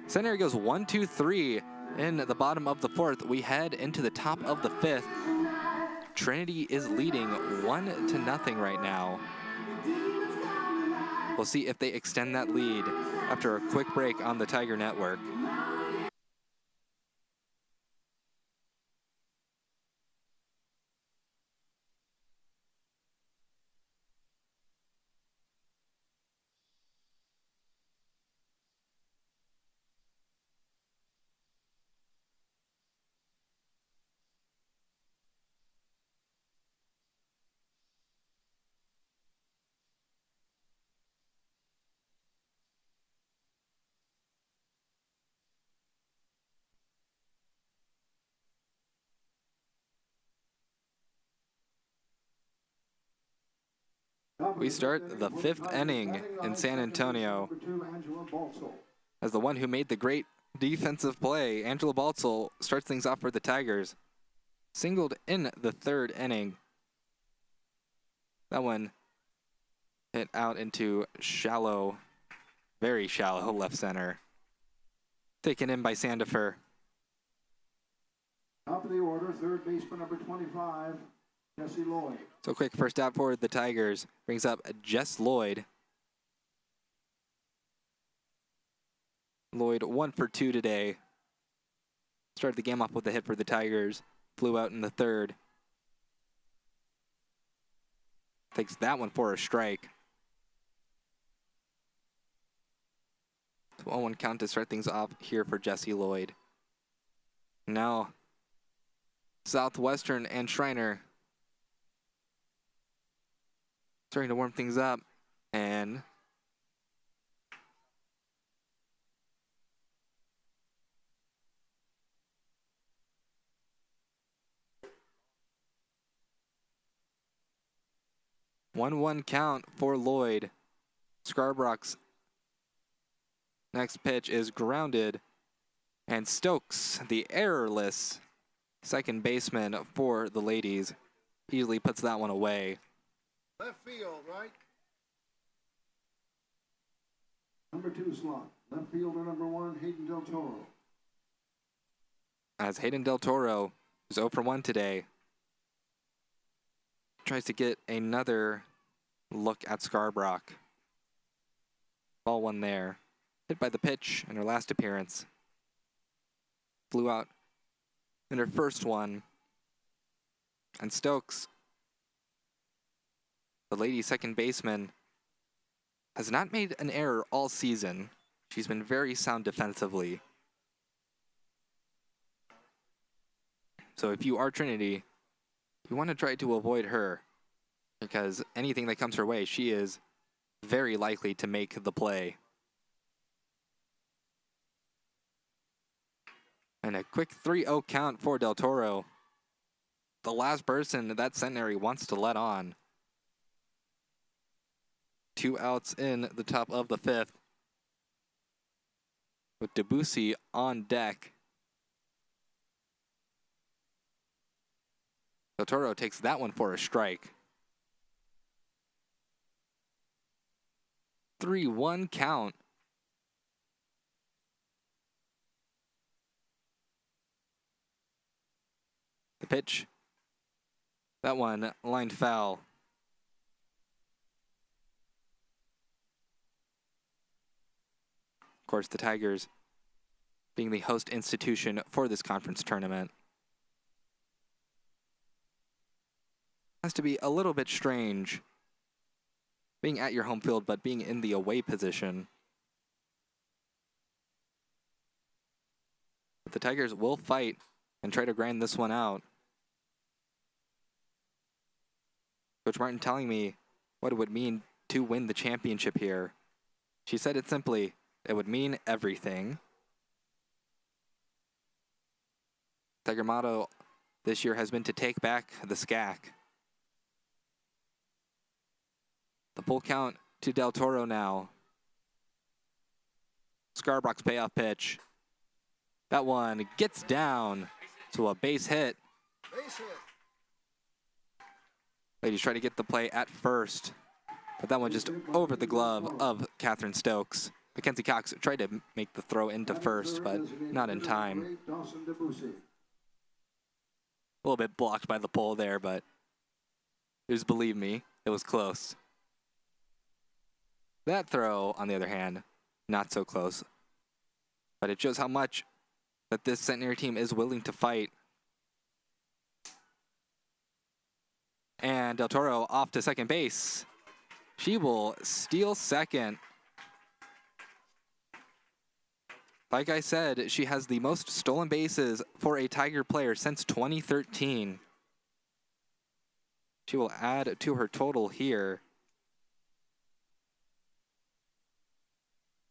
Centenary goes 1-2-3 in the bottom of the 4th. We head into the top of the 5th. Trinity is leading 1-0 right now. We'll see if they extend that lead after a quick break on the Tiger Network. We start the 5th inning in San Antonio as the one who made the great defensive play, Angela Baltzel, starts things off for the Tigers. Singled in the 3rd inning. That one hit out into shallow, very shallow left center. Taken in by Sandifer. Top of the order, third baseman number 25, Jesse Lloyd. So quick first out for the Tigers. Brings up Jess Lloyd. Lloyd 1 for 2 today. Started the game off with a hit for the Tigers. Flew out in the 3rd. Takes that one for a strike. 1-1 count to start things off here for Jesse Lloyd. Now, Southwestern and Schreiner starting to warm things up, and one count for Lloyd. Scarborough's next pitch is grounded, and Stokes, the errorless second baseman for the ladies, easily puts that one away. Left field, right? Number 2 slot. Left fielder number 1, Hayden Del Toro. As Hayden Del Toro is 0 for 1 today. Tries to get another look at Scarborough. Ball 1 there. Hit by the pitch in her last appearance. Flew out in her first one. And Stokes, the lady second baseman, has not made an error all season. She's been very sound defensively. So if you are Trinity, you want to try to avoid her, because anything that comes her way, she is very likely to make the play. And a quick 3-0 count for Del Toro. The last person that centenary wants to let on. 2 outs in the top of the 5th. With Debussy on deck. Del Toro takes that one for a strike. 3-1 count. The pitch. That one lined foul. Of course, the Tigers being the host institution for this conference tournament. Has to be a little bit strange being at your home field, but being in the away position. But the Tigers will fight and try to grind this one out. Coach Martin telling me what it would mean to win the championship here. She said it simply, it would mean everything. Tiger motto this year has been to take back the SCAC. The full count to Del Toro now. Scarborough's payoff pitch. That one gets down to a base hit. Base hit. Ladies try to get the play at first, but that one just over the glove of Catherine Stokes. Mackenzie Cox tried to make the throw into first, but not in time. A little bit blocked by the pole there, but just believe me, it was close. That throw, on the other hand, not so close. But it shows how much that this centenary team is willing to fight. And Del Toro off to second base. She will steal second. Like I said, she has the most stolen bases for a Tiger player since 2013. She will add to her total here.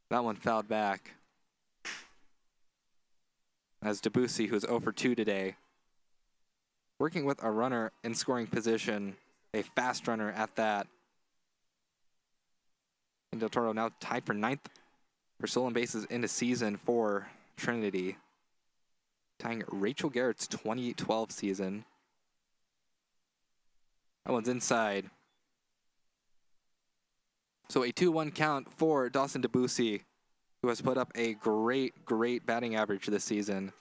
That one fouled back. As Debussy, who's 0 for 2 today, working with a runner in scoring position, a fast runner at that. And Del Toro now tied for 9th for stolen bases in the season for Trinity, tying Rachel Garrett's 2012 season. That one's inside. So a 2-1 count for Dawson Debussy, who has put up a great batting average this season.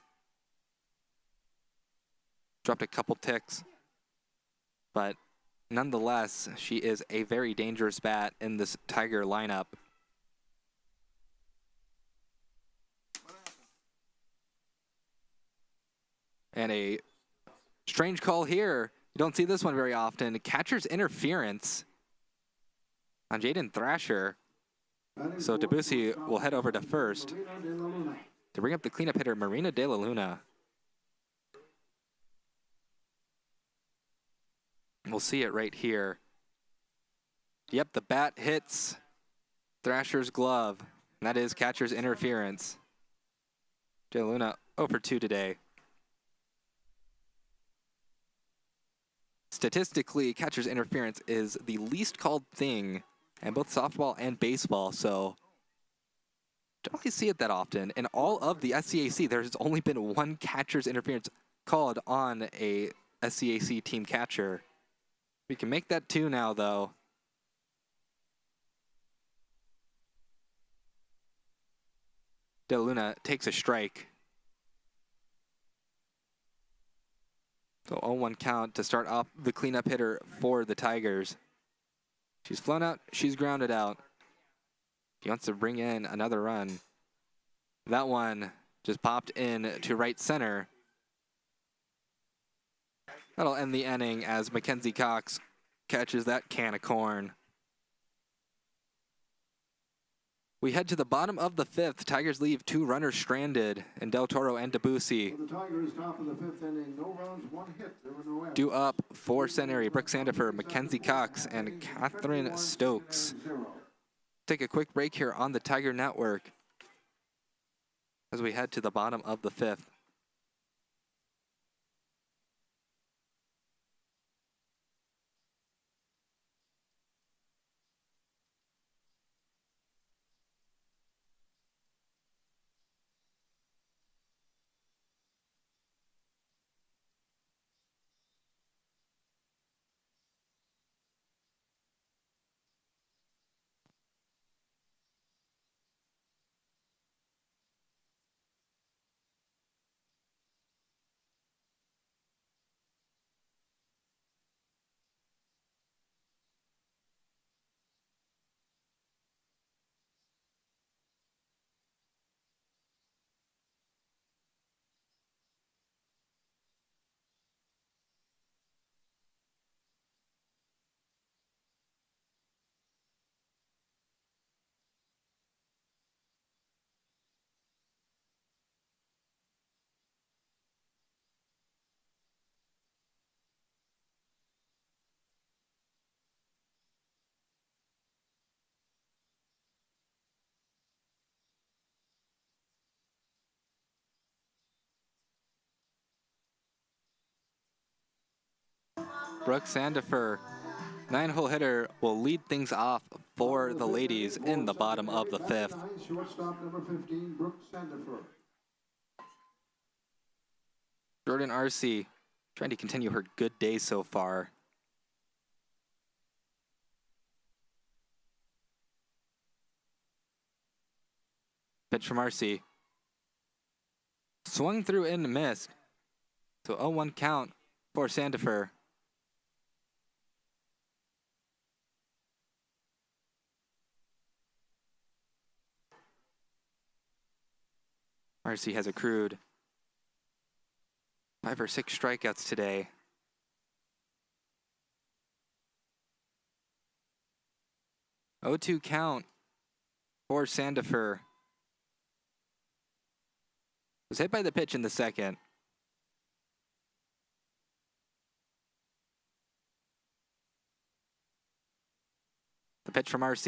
Dropped a couple ticks, but nonetheless, she is a very dangerous bat in this Tiger lineup. And a strange call here. You don't see this one very often. Catcher's interference on Jaden Thrasher. So Debussy will head over to first to bring up the cleanup hitter, Marina De La Luna. We'll see it right here. Yep, the bat hits Thrasher's glove, and that is catcher's interference. De La Luna 0 for 2 today. Statistically, catcher's interference is the least called thing in both softball and baseball, so don't really see it that often. In all of the SCAC, there's only been one catcher's interference called on a SCAC team catcher. We can make that 2 now, though. De La Luna takes a strike. So 0-1 count to start off the cleanup hitter for the Tigers. She's flown out, she's grounded out. She wants to bring in another run. That one just popped in to right center. That'll end the inning as Mackenzie Cox catches that can of corn. We head to the bottom of the 5th. Tigers leave 2 runners stranded in Del Toro and Debussy. For the Tigers, top of the 5th inning, no runs, 1 hit. There were no outs. Due up for Centenary, Brooke Sandifer, Mackenzie Cox, and Catherine Stokes. Take a quick break here on the Tiger Network as we head to the bottom of the 5th. Brooke Sandifer, 9-hole hitter, will lead things off for the ladies in the bottom of the 5th. Shortstop number 15, Brooke Sandifer. Jordan Arce trying to continue her good day so far. Pitch from Arce. Swung through and missed. So 0-1 count for Sandifer. Arce has accrued 5 or 6 strikeouts today. Oh, 2 count for Sandifer. Was hit by the pitch in the second. The pitch from Arce.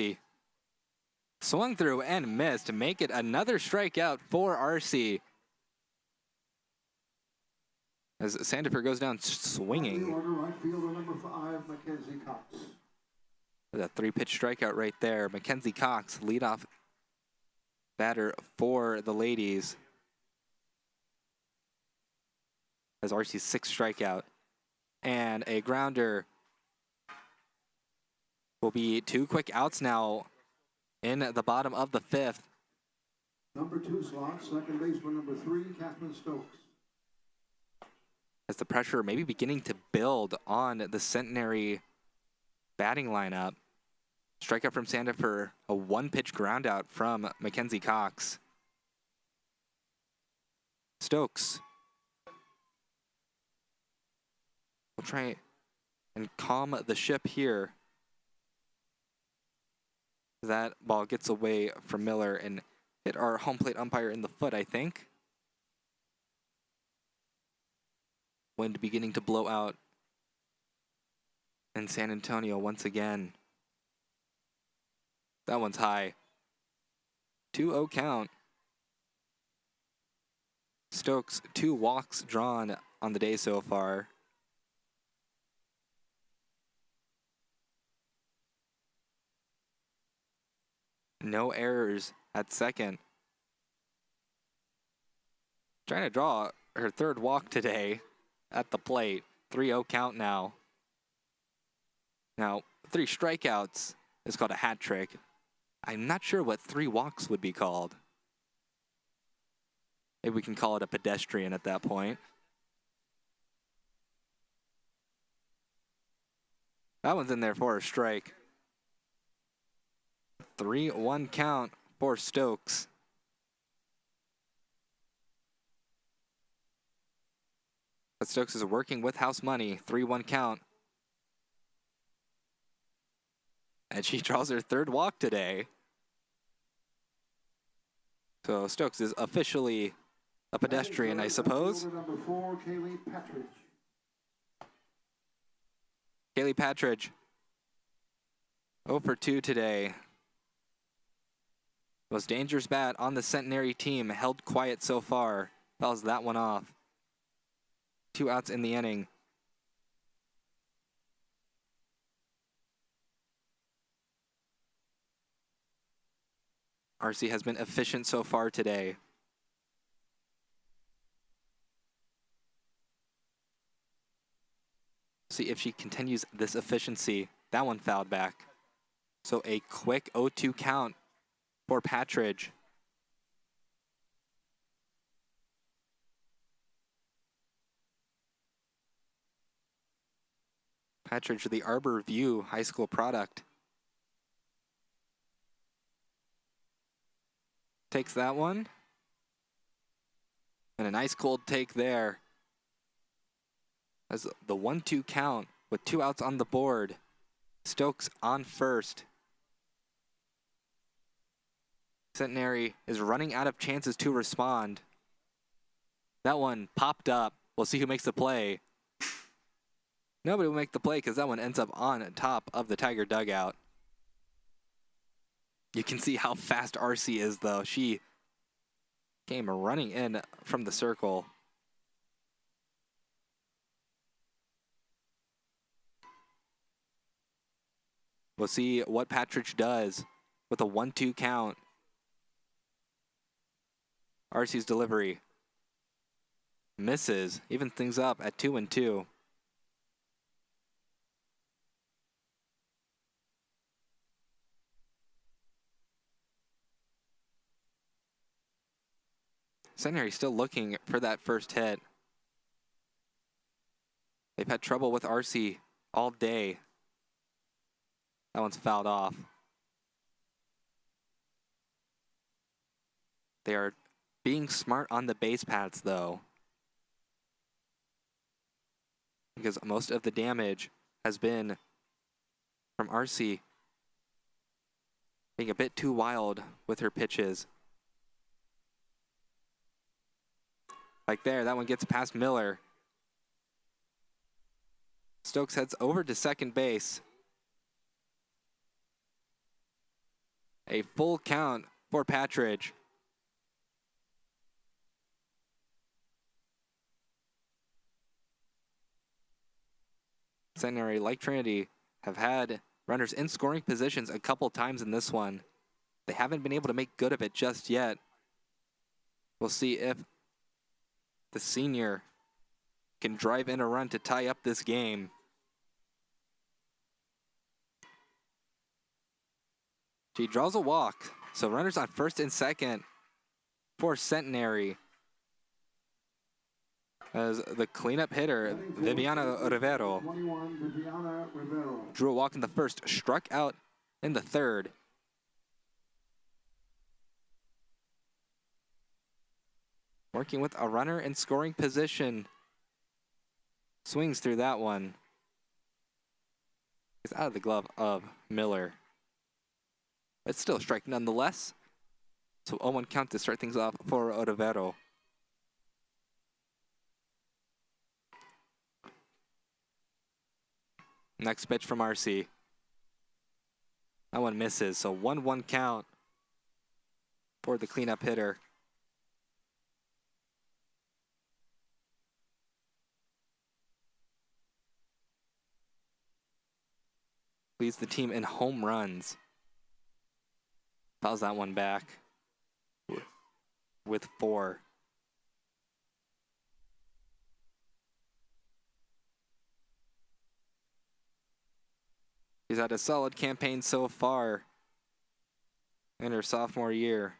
Swung through and missed to make it another strikeout for Arce. As Sandifer goes down swinging. Order, right fielder number 5, Mackenzie Cox. There's a 3-pitch strikeout right there. Mackenzie Cox, leadoff batter for the ladies. As RC's 6th strikeout. And a grounder. Will be 2 quick outs now in the bottom of the 5th. Number 2 slot, second baseman number 3, Catherine Stokes. As the pressure maybe beginning to build on the Centenary batting lineup. Strikeout from Santa for a 1-pitch ground out from Mackenzie Cox. Stokes will try and calm the ship here. That ball gets away from Miller and hit our home plate umpire in the foot, I think. Wind beginning to blow out in San Antonio once again. That one's high. 2-0 count. Stokes, 2 walks drawn on the day so far. No errors at second. Trying to draw her 3rd walk today at the plate. 3-0 count now. Now, 3 strikeouts is called a hat trick. I'm not sure what 3 walks would be called. Maybe we can call it a pedestrian at that point. That one's in there for a strike. 3-1 count for Stokes. But Stokes is working with house money. 3-1 count. And she draws her 3rd walk today. So Stokes is officially a pedestrian, I suppose. Number 4, Kaylee Patridge. Kaylee Patridge. 0 for 2 today. Most dangerous bat on the Centenary team. Held quiet so far. Fouls that one off. 2 outs in the inning. RC has been efficient so far today. See if she continues this efficiency. That one fouled back. So a quick 0-2 count for Patridge. Patridge, the Arbor View high school product. Takes that one. And a nice cold take there. As the 1-2 count with 2 outs on the board. Stokes on first. Centenary is running out of chances to respond. That one popped up. We'll see who makes the play. Nobody will make the play because that one ends up on top of the Tiger dugout. You can see how fast RC is, though. She came running in from the circle. We'll see what Patridge does with a 1-2 count. RC's delivery misses, even things up at 2-2. Centenary still looking for that first hit. They've had trouble with RC all day. That one's fouled off. They are being smart on the base paths, though, because most of the damage has been from RC being a bit too wild with her pitches. Like there, that one gets past Miller. Stokes heads over to second base. A full count for Patridge. Centenary, like Trinity, have had runners in scoring positions a couple times in this one. They haven't been able to make good of it just yet. We'll see if the senior can drive in a run to tie up this game. She draws a walk, so runners on first and second for Centenary. As the cleanup hitter, Viviana Rivero, 21, Viviana Rivero. drew a walk in the first, struck out in the third. Working with a runner in scoring position. Swings through that one. It's out of the glove of Miller. But still a strike nonetheless. So 0-1 count to start things off for Rivero. Next pitch from RC. That one misses, so 1-1 count for the cleanup hitter. Leads the team in home runs. Fouls that one back with 4. She's had a solid campaign so far in her sophomore year.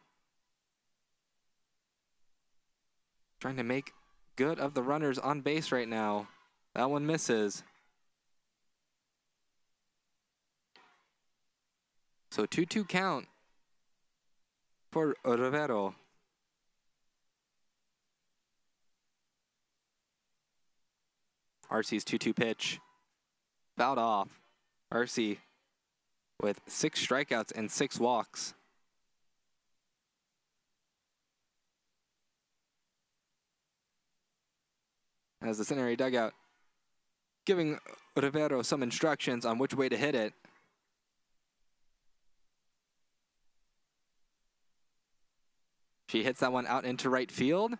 Trying to make good of the runners on base right now. That one misses. So 2-2 count for Rivero. RC's 2-2 pitch. Fouled off. RC with 6 strikeouts and 6 walks. As the Centenary dugout giving Rivero some instructions on which way to hit it. She hits that one out into right field.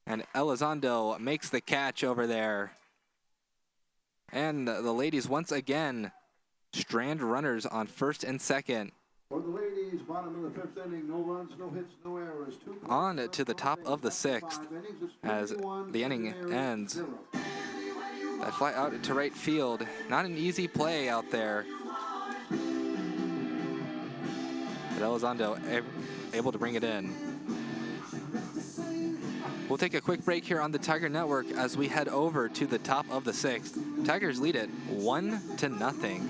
And Elizondo makes the catch over there. And the ladies once again strand runners on first and second. For the ladies, bottom of the 5th inning, no runs, no hits, no errors. On to the top of the 6th as the inning ends. That fly out to right field. Not an easy play out there. But Elizondo able to bring it in. We'll take a quick break here on the Tiger Network as we head over to the top of the 6th. Tigers lead it 1-0.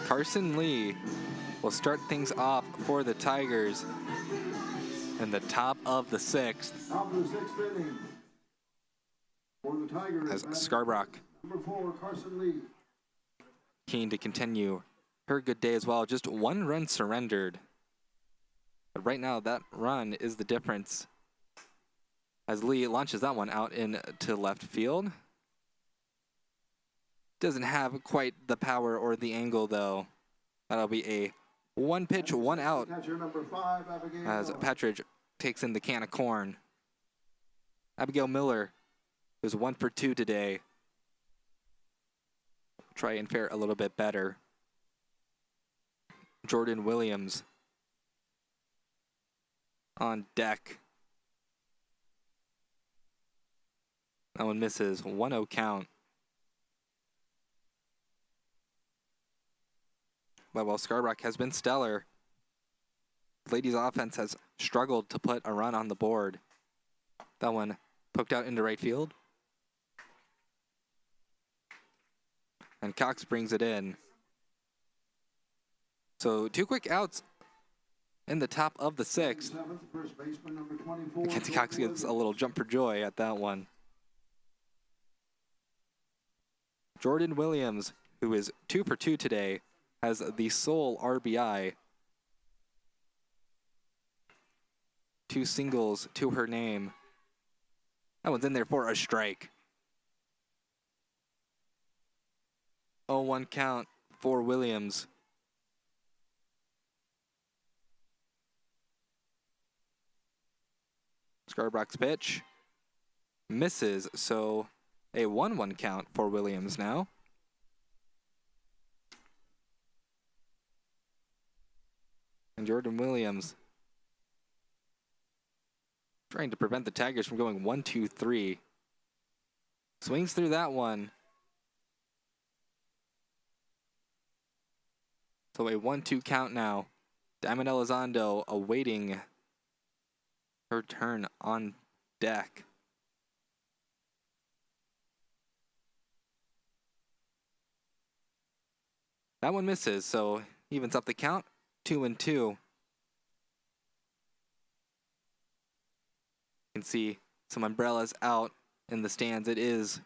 Carson Lee will start things off for the Tigers in the top of the 6th. Top of the 6th inning. For the Tigers, as Scarbrook, number 4, Carson Lee. keen to continue her good day as well. Just 1 run surrendered. But right now, that run is the difference. As Lee launches that one out into left field. Doesn't have quite the power or the angle, though. That'll be a 1 pitch, 1 out. Catcher number 5, Abigail. As Patridge takes in the can of corn. Abigail Miller is 1 for 2 today. Try and fare a little bit better. Jordan Williams on deck. That one misses. 1-0 count. But while Scarbrook has been stellar, ladies' offense has struggled to put a run on the board. That one poked out into right field. And Cox brings it in. So 2 quick outs in the top of the 6th. First baseman number 24. Mackenzie Cox gives a little jump for joy at that one. Jordan Williams, who is 2 for 2 today, has the sole RBI. 2 singles to her name. That one's in there for a strike. 0-1 count for Williams. Scarbrock's pitch misses, so a 1-1 count for Williams now. And Jordan Williams trying to prevent the Tigers from going 1-2-3. Swings through that one. So a 1-2 count now. Diamond Elizondo awaiting her turn on deck. That one misses, so evens up the count, 2-2. You can see some umbrellas out in the stands. It is,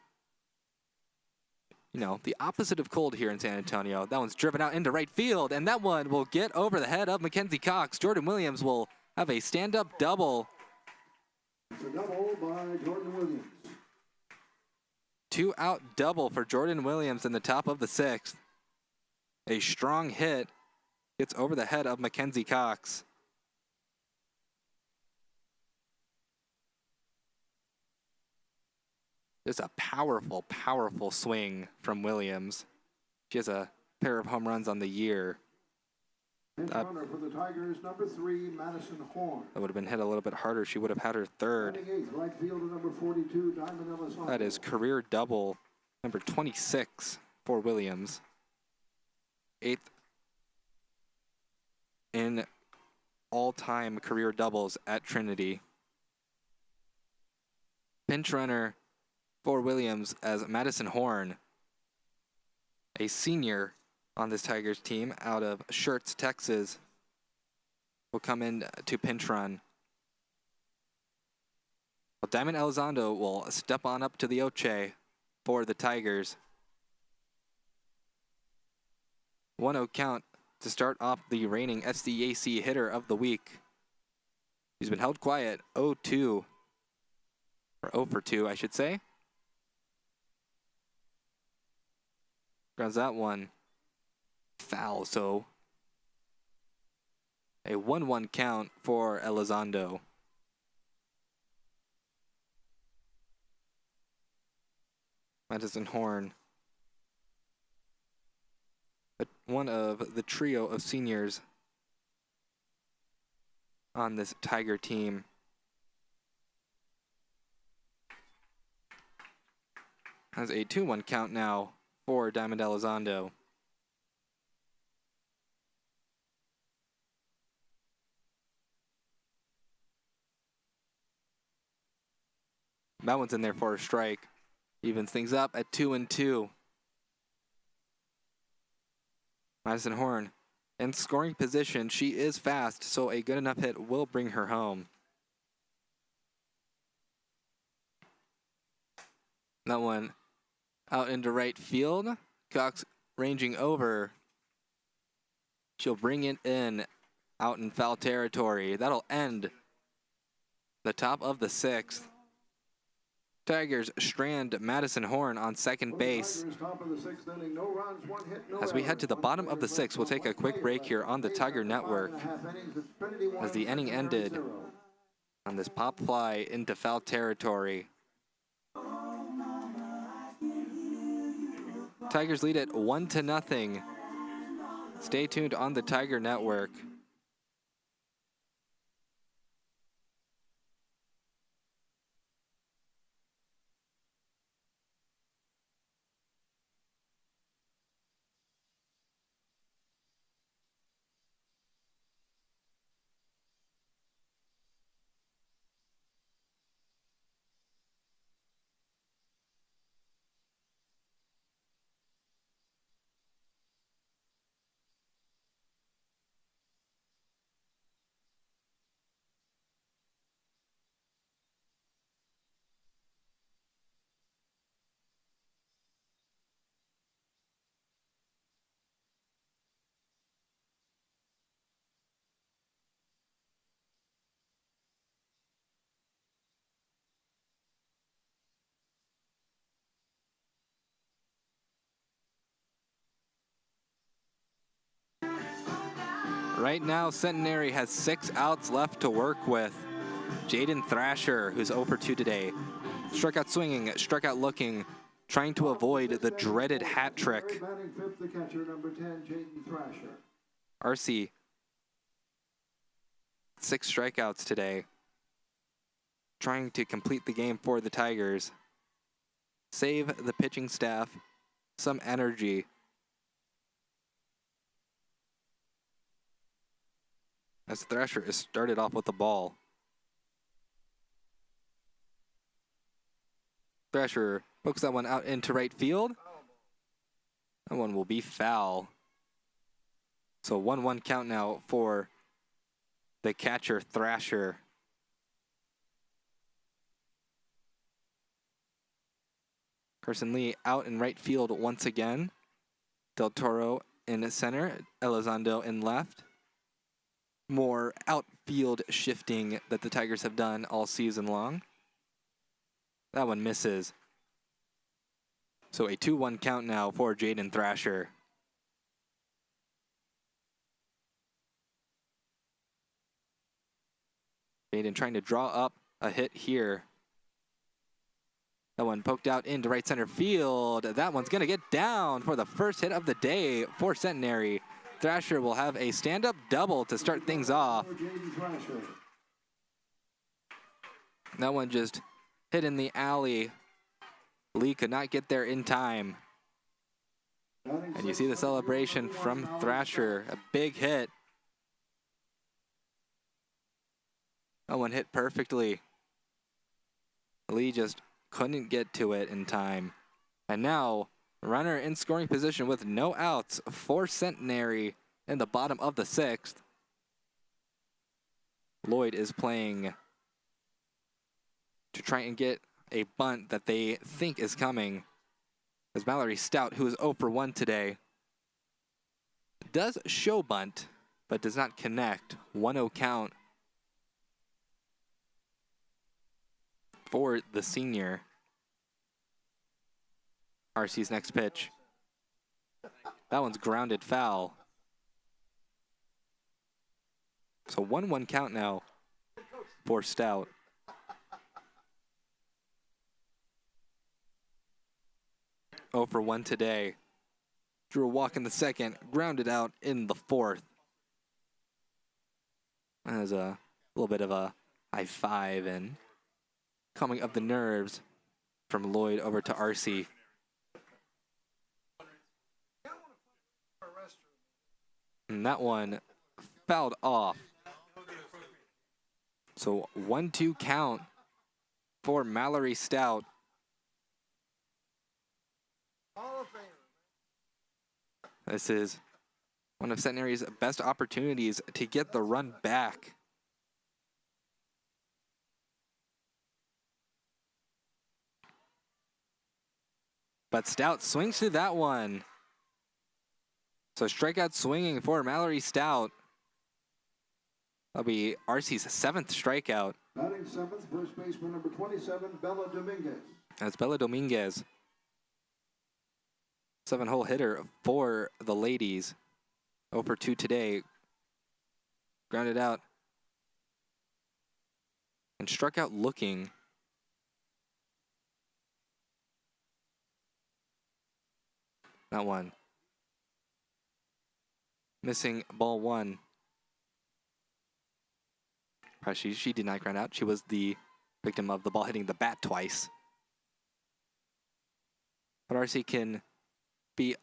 you know, the opposite of cold here in San Antonio. That one's driven out into right field, and that one will get over the head of Mackenzie Cox. Jordan Williams will have a stand-up double. It's a double by Jordan Williams. 2-out double for Jordan Williams in the top of the 6th. A strong hit gets over the head of Mackenzie Cox. Just a powerful, powerful swing from Williams. She has a pair of home runs on the year. Runner for the Tigers, number 3, Madison Horn. That would have been hit a little bit harder. She would have had her third. Right fielder, number 42, Diamond Elizondo. That is career double, number 26 for Williams. 8th in all-time career doubles at Trinity. Pinch runner for Williams as Madison Horn, a senior on this Tigers team out of Schertz, Texas, will come in to pinch run. Well, Diamond Elizondo will step on up to the Oche for the Tigers. 1-0 count to start off the reigning SCAC hitter of the week. He's been held quiet, 0-2, or 0 for 2, I should say. Grounds that one foul, so a 1-1 count for Elizondo. Madison Horn, one of the trio of seniors on this Tiger team. Has a 2-1 count now for Diamond Elizondo. That one's in there for a strike. Evens things up at 2-2. Madison Horn in scoring position. She is fast, so a good enough hit will bring her home. That one out into right field. Cox ranging over. She'll bring it in out in foul territory. That'll end the top of the 6th. Tigers strand Madison Horn on second base. As we head to the bottom of the 6th, we'll take a quick break here on the Tiger Network as the inning ended on this pop fly into foul territory. Tigers lead it 1-0. Stay tuned on the Tiger Network. Right now, Centenary has 6 outs left to work with. Jaden Thrasher, who's 0 for 2 today. Struck out swinging, struck out looking, trying to avoid the dreaded hat trick. Batting fifth, the catcher, number 10, Jaden Thrasher. RC, 6 strikeouts today. Trying to complete the game for the Tigers. Save the pitching staff some energy. As Thrasher is started off with the ball. Thrasher pokes that one out into right field. That one will be foul. So 1-1 count now for the catcher, Thrasher. Carson Lee out in right field once again. Del Toro in center, Elizondo in left. More outfield shifting that the Tigers have done all season long. That one misses. So a 2-1 count now for Jaden Thrasher. Jaden trying to draw up a hit here. That one poked out into right center field. That one's going to get down for the first hit of the day for Centenary. Thrasher will have a stand-up double to start things off. That one just hit in the alley. Lee could not get there in time. And you see the celebration from Thrasher. A big hit. That one hit perfectly. Lee just couldn't get to it in time. And now, runner in scoring position with no outs for Centenary in the bottom of the 6th. Lloyd is playing to try and get a bunt that they think is coming. As Mallory Stout, who is 0 for 1 today, does show bunt, but does not connect. 1-0 count for the senior. RC's next pitch. That one's grounded foul. So 1-1 count now for Stout. Oh for 1 today. Drew a walk in the 2nd, grounded out in the 4th. That was a little bit of a high five and calming of the nerves from Lloyd over to RC. And that one fouled off. So 1-2 count for Mallory Stout. This is one of Centenary's best opportunities to get the run back. But Stout swings through that one. So strikeout swinging for Mallory Stout. That'll be RC's 7th strikeout. Batting 7th, first baseman number 27, Bella Dominguez. That's Bella Dominguez. 7-hole hitter for the ladies. 0 for 2 today. Grounded out. And struck out looking. That one. Missing ball 1. She did not ground out. She was the victim of the ball hitting the bat twice. But RC can be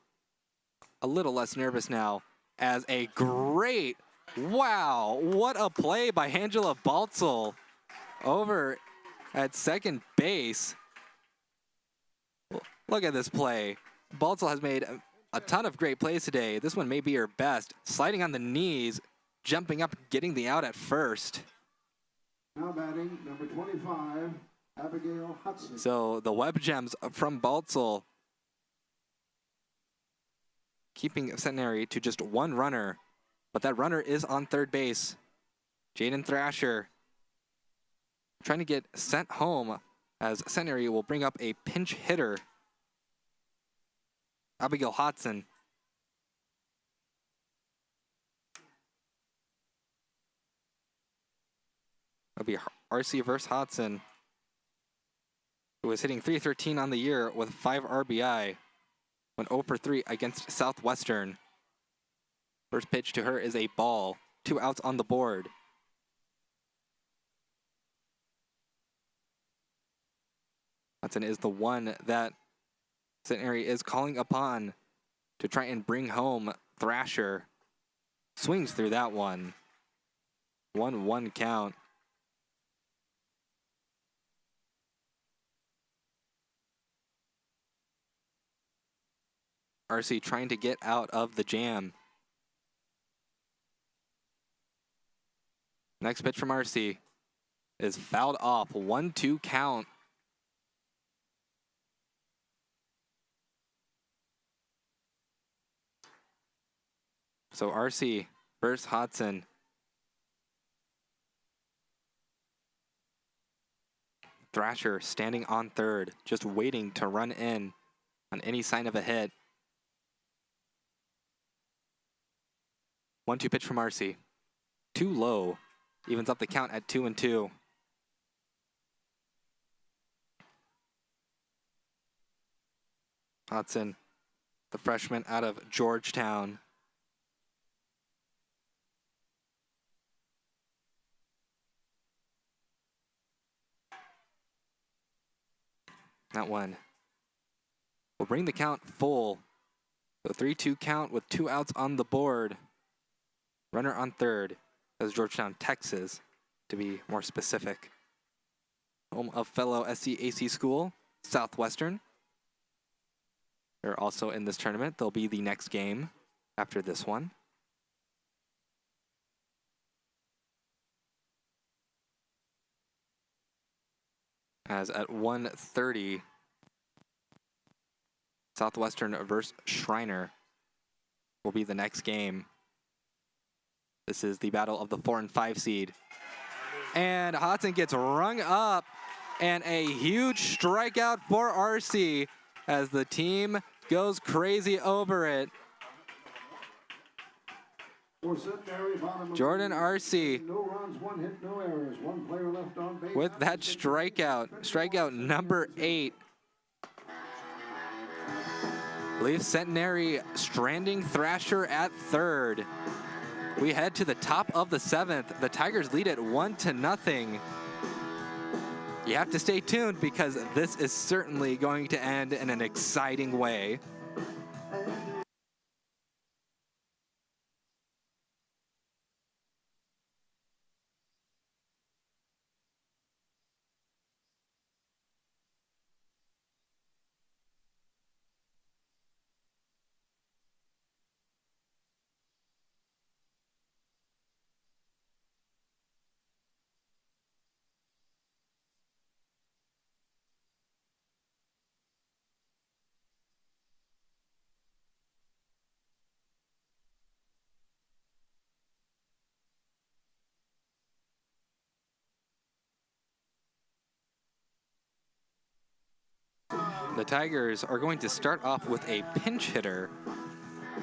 a little less nervous now as a great, wow, what a play by Angela Baltzel over at second base. Look at this play. Baltzel has made a ton of great plays today. This one may be her best. Sliding on the knees, jumping up, getting the out at first. Now batting number 25, Abigail Hudson. So the web gems from Baltzel, keeping Centenary to just 1 runner, but that runner is on third base. Jaden Thrasher trying to get sent home as Centenary will bring up a pinch hitter. Abigail Hodson. RC versus Hodson, who was hitting .313 on the year with 5 RBI. Went 0 for 3 against Southwestern. First pitch to her is a ball. 2 outs on the board. Hodson is the one that Centenary is calling upon to try and bring home Thrasher. Swings through that one. 1-1 count. RC trying to get out of the jam. Next pitch from RC is fouled off. 1-2 count. So RC versus Hodson. Thrasher standing on third, just waiting to run in on any sign of a hit. 1-2 pitch from RC. Too low. Evens up the count at 2-2. Hodson, the freshman out of Georgetown. That one will bring the count full. So 3-2 count with 2 outs on the board. Runner on third. That's Georgetown, Texas, to be more specific. Home of fellow SCAC school, Southwestern. They're also in this tournament. They'll be the next game after this one. As at 1:30, Southwestern versus Shriner will be the next game. This is the battle of the 4 and 5 seed. And Hodson gets rung up, and a huge strikeout for RC as the team goes crazy over it. Jordan RC No runs, 1 hit, no errors. 1 player left on base. with that strikeout number 8. Leaves Centenary stranding Thrasher at third. We head to the top of the 7th. The Tigers lead at 1-0. You have to stay tuned because this is certainly going to end in an exciting way. The Tigers are going to start off with a pinch hitter.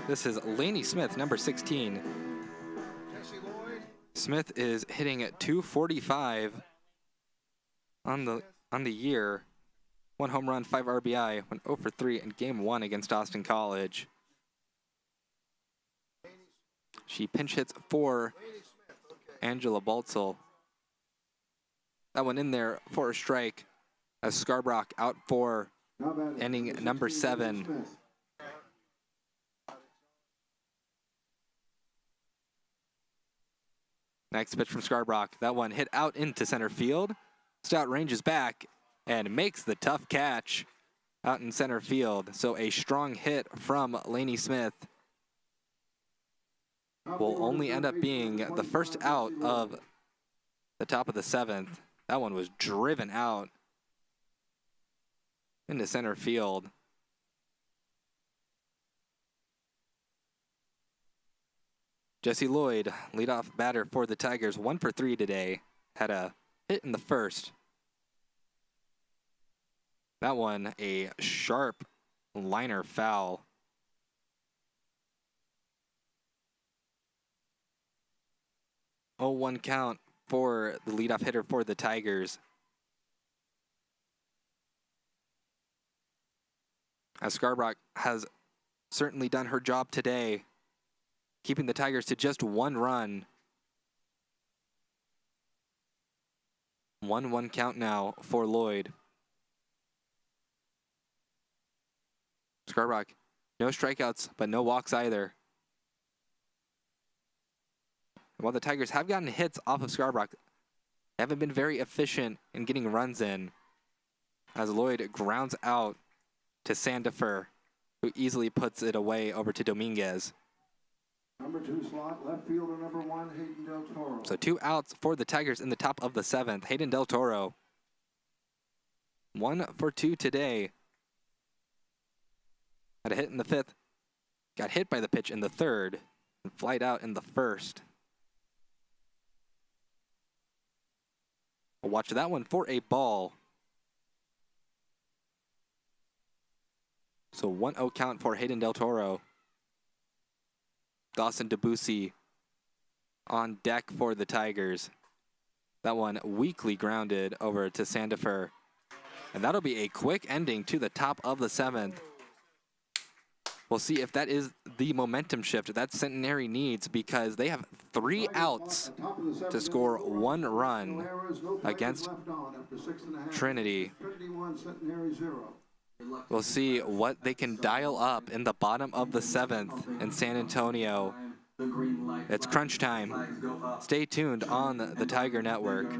This is Laney Smith, number 16. Smith is hitting at .245 on the year. 1 home run, 5 RBI, went 0 for 3 in game 1 against Austin College. She pinch hits for Angela Baltzel. That one in there for a strike as Scarbrook out for inning number 7. Next pitch from Scarbrook. That one hit out into center field. Stout ranges back and makes the tough catch out in center field. So a strong hit from Laney Smith will only end up being the first out of the top of the 7th. That one was driven out into center field. Jesse Lloyd, leadoff batter for the Tigers, 1 for 3 today. Had a hit in the first. That one, a sharp liner foul. Oh, 1 count for the leadoff hitter for the Tigers. As Scarborough has certainly done her job today, keeping the Tigers to just 1 run. 1-1 count now for Lloyd. Scarborough, no strikeouts, but no walks either. And while the Tigers have gotten hits off of Scarborough, they haven't been very efficient in getting runs in, as Lloyd grounds out to Sandifer, who easily puts it away over to Dominguez. Number 2 slot, left fielder number 1, Hayden Del Toro. So 2 outs for the Tigers in the top of the 7th. Hayden Del Toro, 1 for 2 today. Had a hit in the 5th, got hit by the pitch in the 3rd, and flied out in the 1st. We'll watch that one for a ball. So 1-0 count for Hayden Del Toro. Dawson Debussy on deck for the Tigers. That one weakly grounded over to Sandifer. And that'll be a quick ending to the top of the 7th. We'll see if that is the momentum shift that Centenary needs, because they have 3 outs to score 1 run against Trinity. We'll see what they can dial up in the bottom of the 7th in San Antonio. It's crunch time. Stay tuned on the Tiger Network.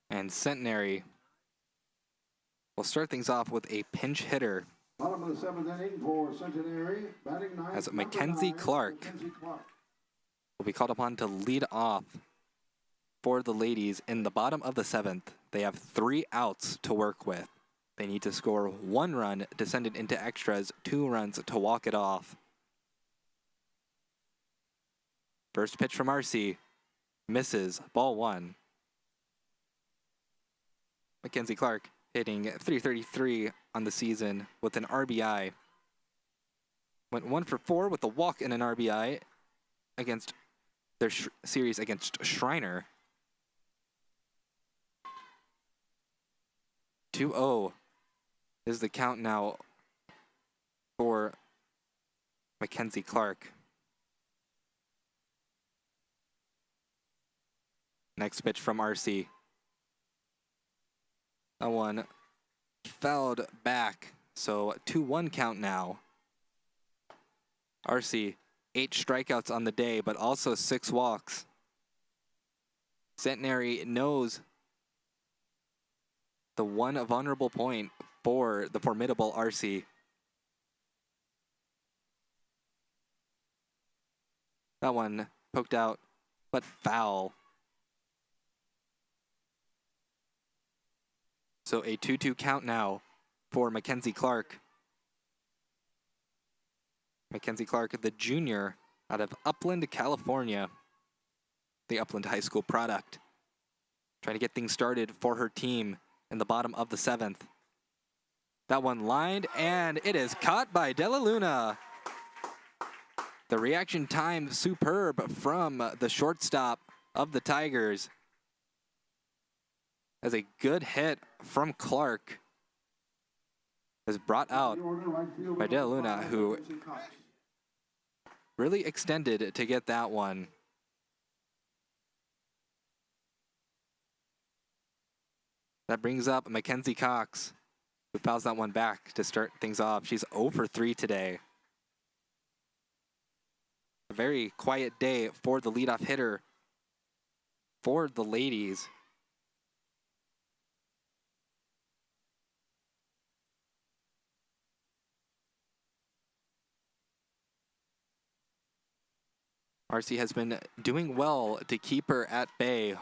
And Centenary will start things off with a pinch hitter. Bottom of the 7th inning for Centenary, batting 9th, As Mackenzie Clark will be called upon to lead off for the ladies in the bottom of the 7th. They have 3 outs to work with. They need to score 1 run to send it into extras, 2 runs to walk it off. First pitch from RC, misses, ball 1. Mackenzie Clark hitting .333 on the season with an RBI. Went 1 for 4 with a walk and an RBI against their series against Shriner. 2-0 is the count now for Mackenzie Clark. Next pitch from RC. That one fouled back, so 2-1 count now. RC, 8 strikeouts on the day, but also 6 walks. Centenary knows the one vulnerable point for the formidable RC. That one poked out, but foul. So a 2-2 count now for Mackenzie Clark. Mackenzie Clark, the junior out of Upland, California. The Upland High School product. Trying to get things started for her team in the bottom of the 7th. That one lined, and it is caught by Della Luna. The reaction time superb from the shortstop of the Tigers. As a good hit from Clark. was brought out by De La Luna, who really extended to get that one. That brings up Mackenzie Cox, who fouls that one back to start things off. She's 0 for 3 today. A very quiet day for the leadoff hitter for the ladies. RC has been doing well to keep her at bay.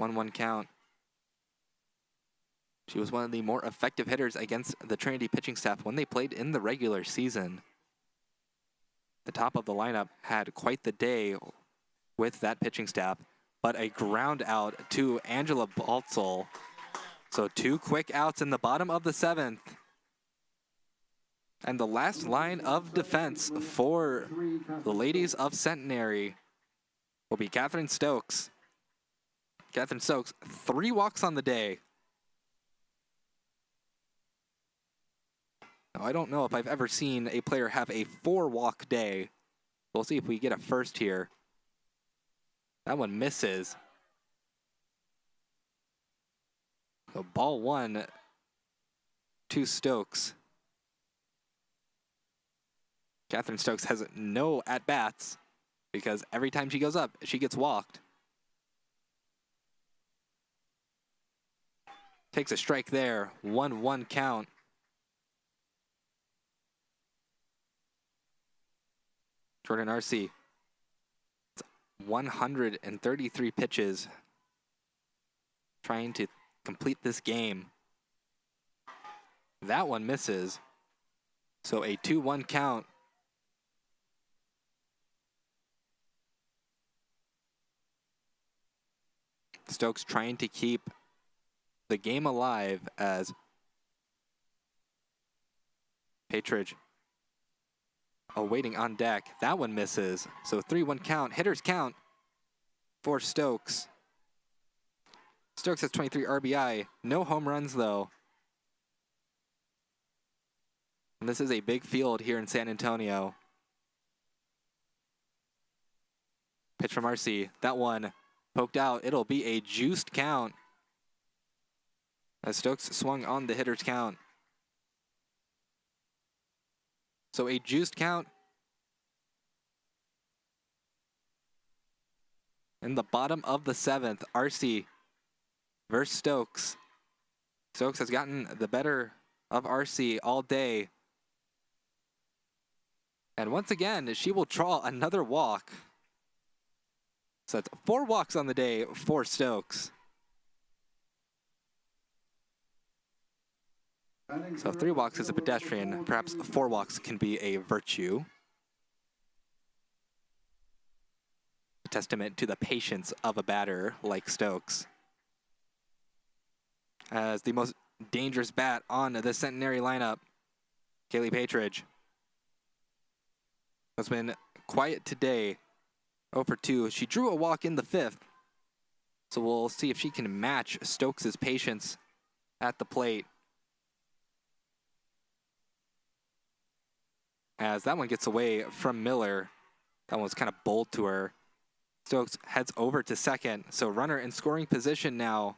1-1 count. She was one of the more effective hitters against the Trinity pitching staff when they played in the regular season. The top of the lineup had quite the day with that pitching staff, but a ground out to Angela Baltzel. So 2 quick outs in the bottom of the 7th. And the last line of defense for the ladies of Centenary will be Catherine Stokes. Catherine Stokes, 3 walks on the day. Now, I don't know if I've ever seen a player have a 4-walk day. We'll see if we get a first here. That one misses. So ball 1 to Stokes. Catherine Stokes has no at-bats because every time she goes up, she gets walked. Takes a strike there, 1-1 count. Jordan RC, 133 pitches, trying to complete this game. That one misses, so a 2-1 count. Stokes trying to keep the game alive as Patridge awaiting on deck. That one misses. So 3-1 count. Hitters count for Stokes. Stokes has 23 RBI. No home runs, though. And this is a big field here in San Antonio. Pitch from RC. That one poked out. It'll be a juiced count as Stokes swung on the hitter's count. So a juiced count in the bottom of the 7th. RC versus Stokes. Stokes has gotten the better of RC all day. And once again, she will draw another walk. So that's 4 walks on the day for Stokes. So 3 walks is a pedestrian. Perhaps 4 walks can be a virtue. A testament to the patience of a batter like Stokes. As the most dangerous bat on the Centenary lineup, Kaylee Patridge has been quiet today. 0 for 2. She drew a walk in the 5th. So we'll see if she can match Stokes' patience at the plate. As that one gets away from Miller. That one was kind of bold to her. Stokes heads over to second. So runner in scoring position now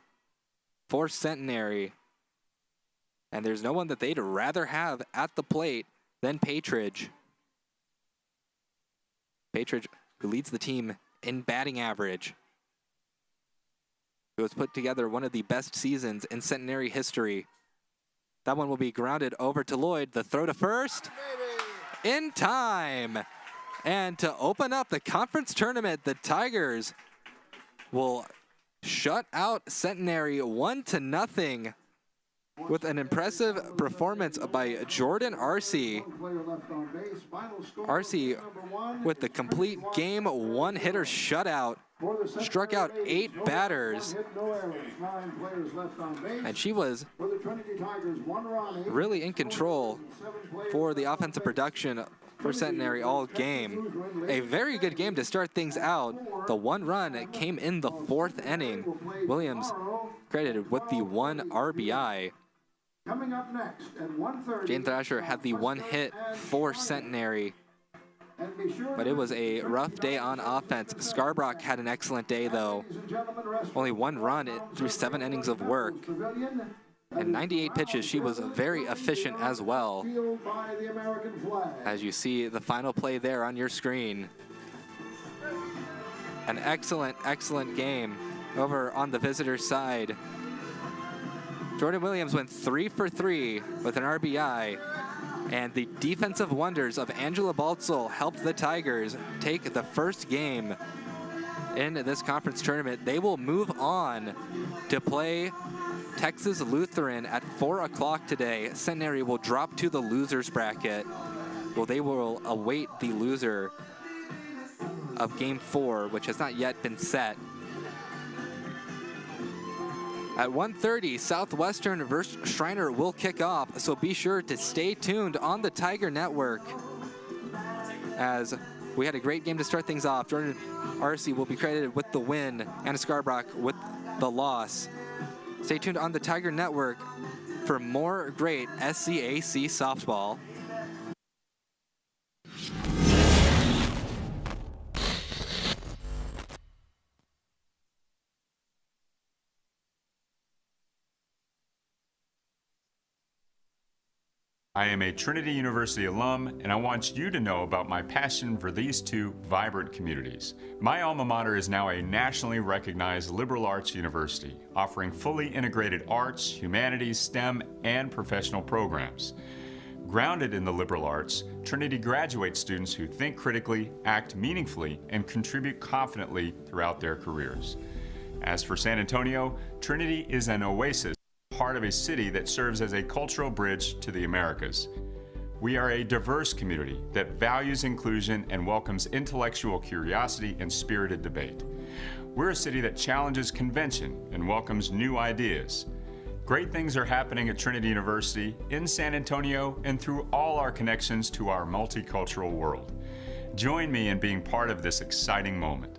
for Centenary. And there's no one that they'd rather have at the plate than Patridge. Patridge, who leads the team in batting average, who has put together one of the best seasons in Centenary history. That one will be grounded over to Lloyd. The throw to first in time. And to open up the conference tournament, the Tigers will shut out Centenary 1-0 with an impressive performance by Jordan RC. RC with the complete game 1-hitter shutout. Struck out 8 batters. And she was really in control for the offensive production for Centenary all game. A very good game to start things out. The 1 run came in the 4th inning. Williams credited with the 1 RBI. Coming up next at 1:30. Jane Thrasher had the one hit for Centenary, but it was a rough day on offense. Scarborough had an excellent day, though. Only one run through 7 innings of work. And 98 pitches, she was very efficient as well. As you see the final play there on your screen. An excellent, excellent game over on the visitor side. Jordan Williams went 3 for 3 with an RBI. And the defensive wonders of Angela Baltzel helped the Tigers take the first game in this conference tournament. They will move on to play Texas Lutheran at 4 o'clock today. Centenary will drop to the losers bracket. Well, they will await the loser of game 4, which has not yet been set. At 1:30, Southwestern versus Schreiner will kick off, so be sure to stay tuned on the Tiger Network. As we had a great game to start things off. Jordan Arcee will be credited with the win, Anna Scarborough with the loss. Stay tuned on the Tiger Network for more great SCAC softball. I am a Trinity University alum, and I want you to know about my passion for these two vibrant communities. My alma mater is now a nationally recognized liberal arts university, offering fully integrated arts, humanities, STEM, and professional programs. Grounded in the liberal arts, Trinity graduates students who think critically, act meaningfully, and contribute confidently throughout their careers. As for San Antonio, Trinity is an oasis, part of a city that serves as a cultural bridge to the Americas. We are a diverse community that values inclusion and welcomes intellectual curiosity and spirited debate. We're a city that challenges convention and welcomes new ideas. Great things are happening at Trinity University, in San Antonio, and through all our connections to our multicultural world. Join me in being part of this exciting moment.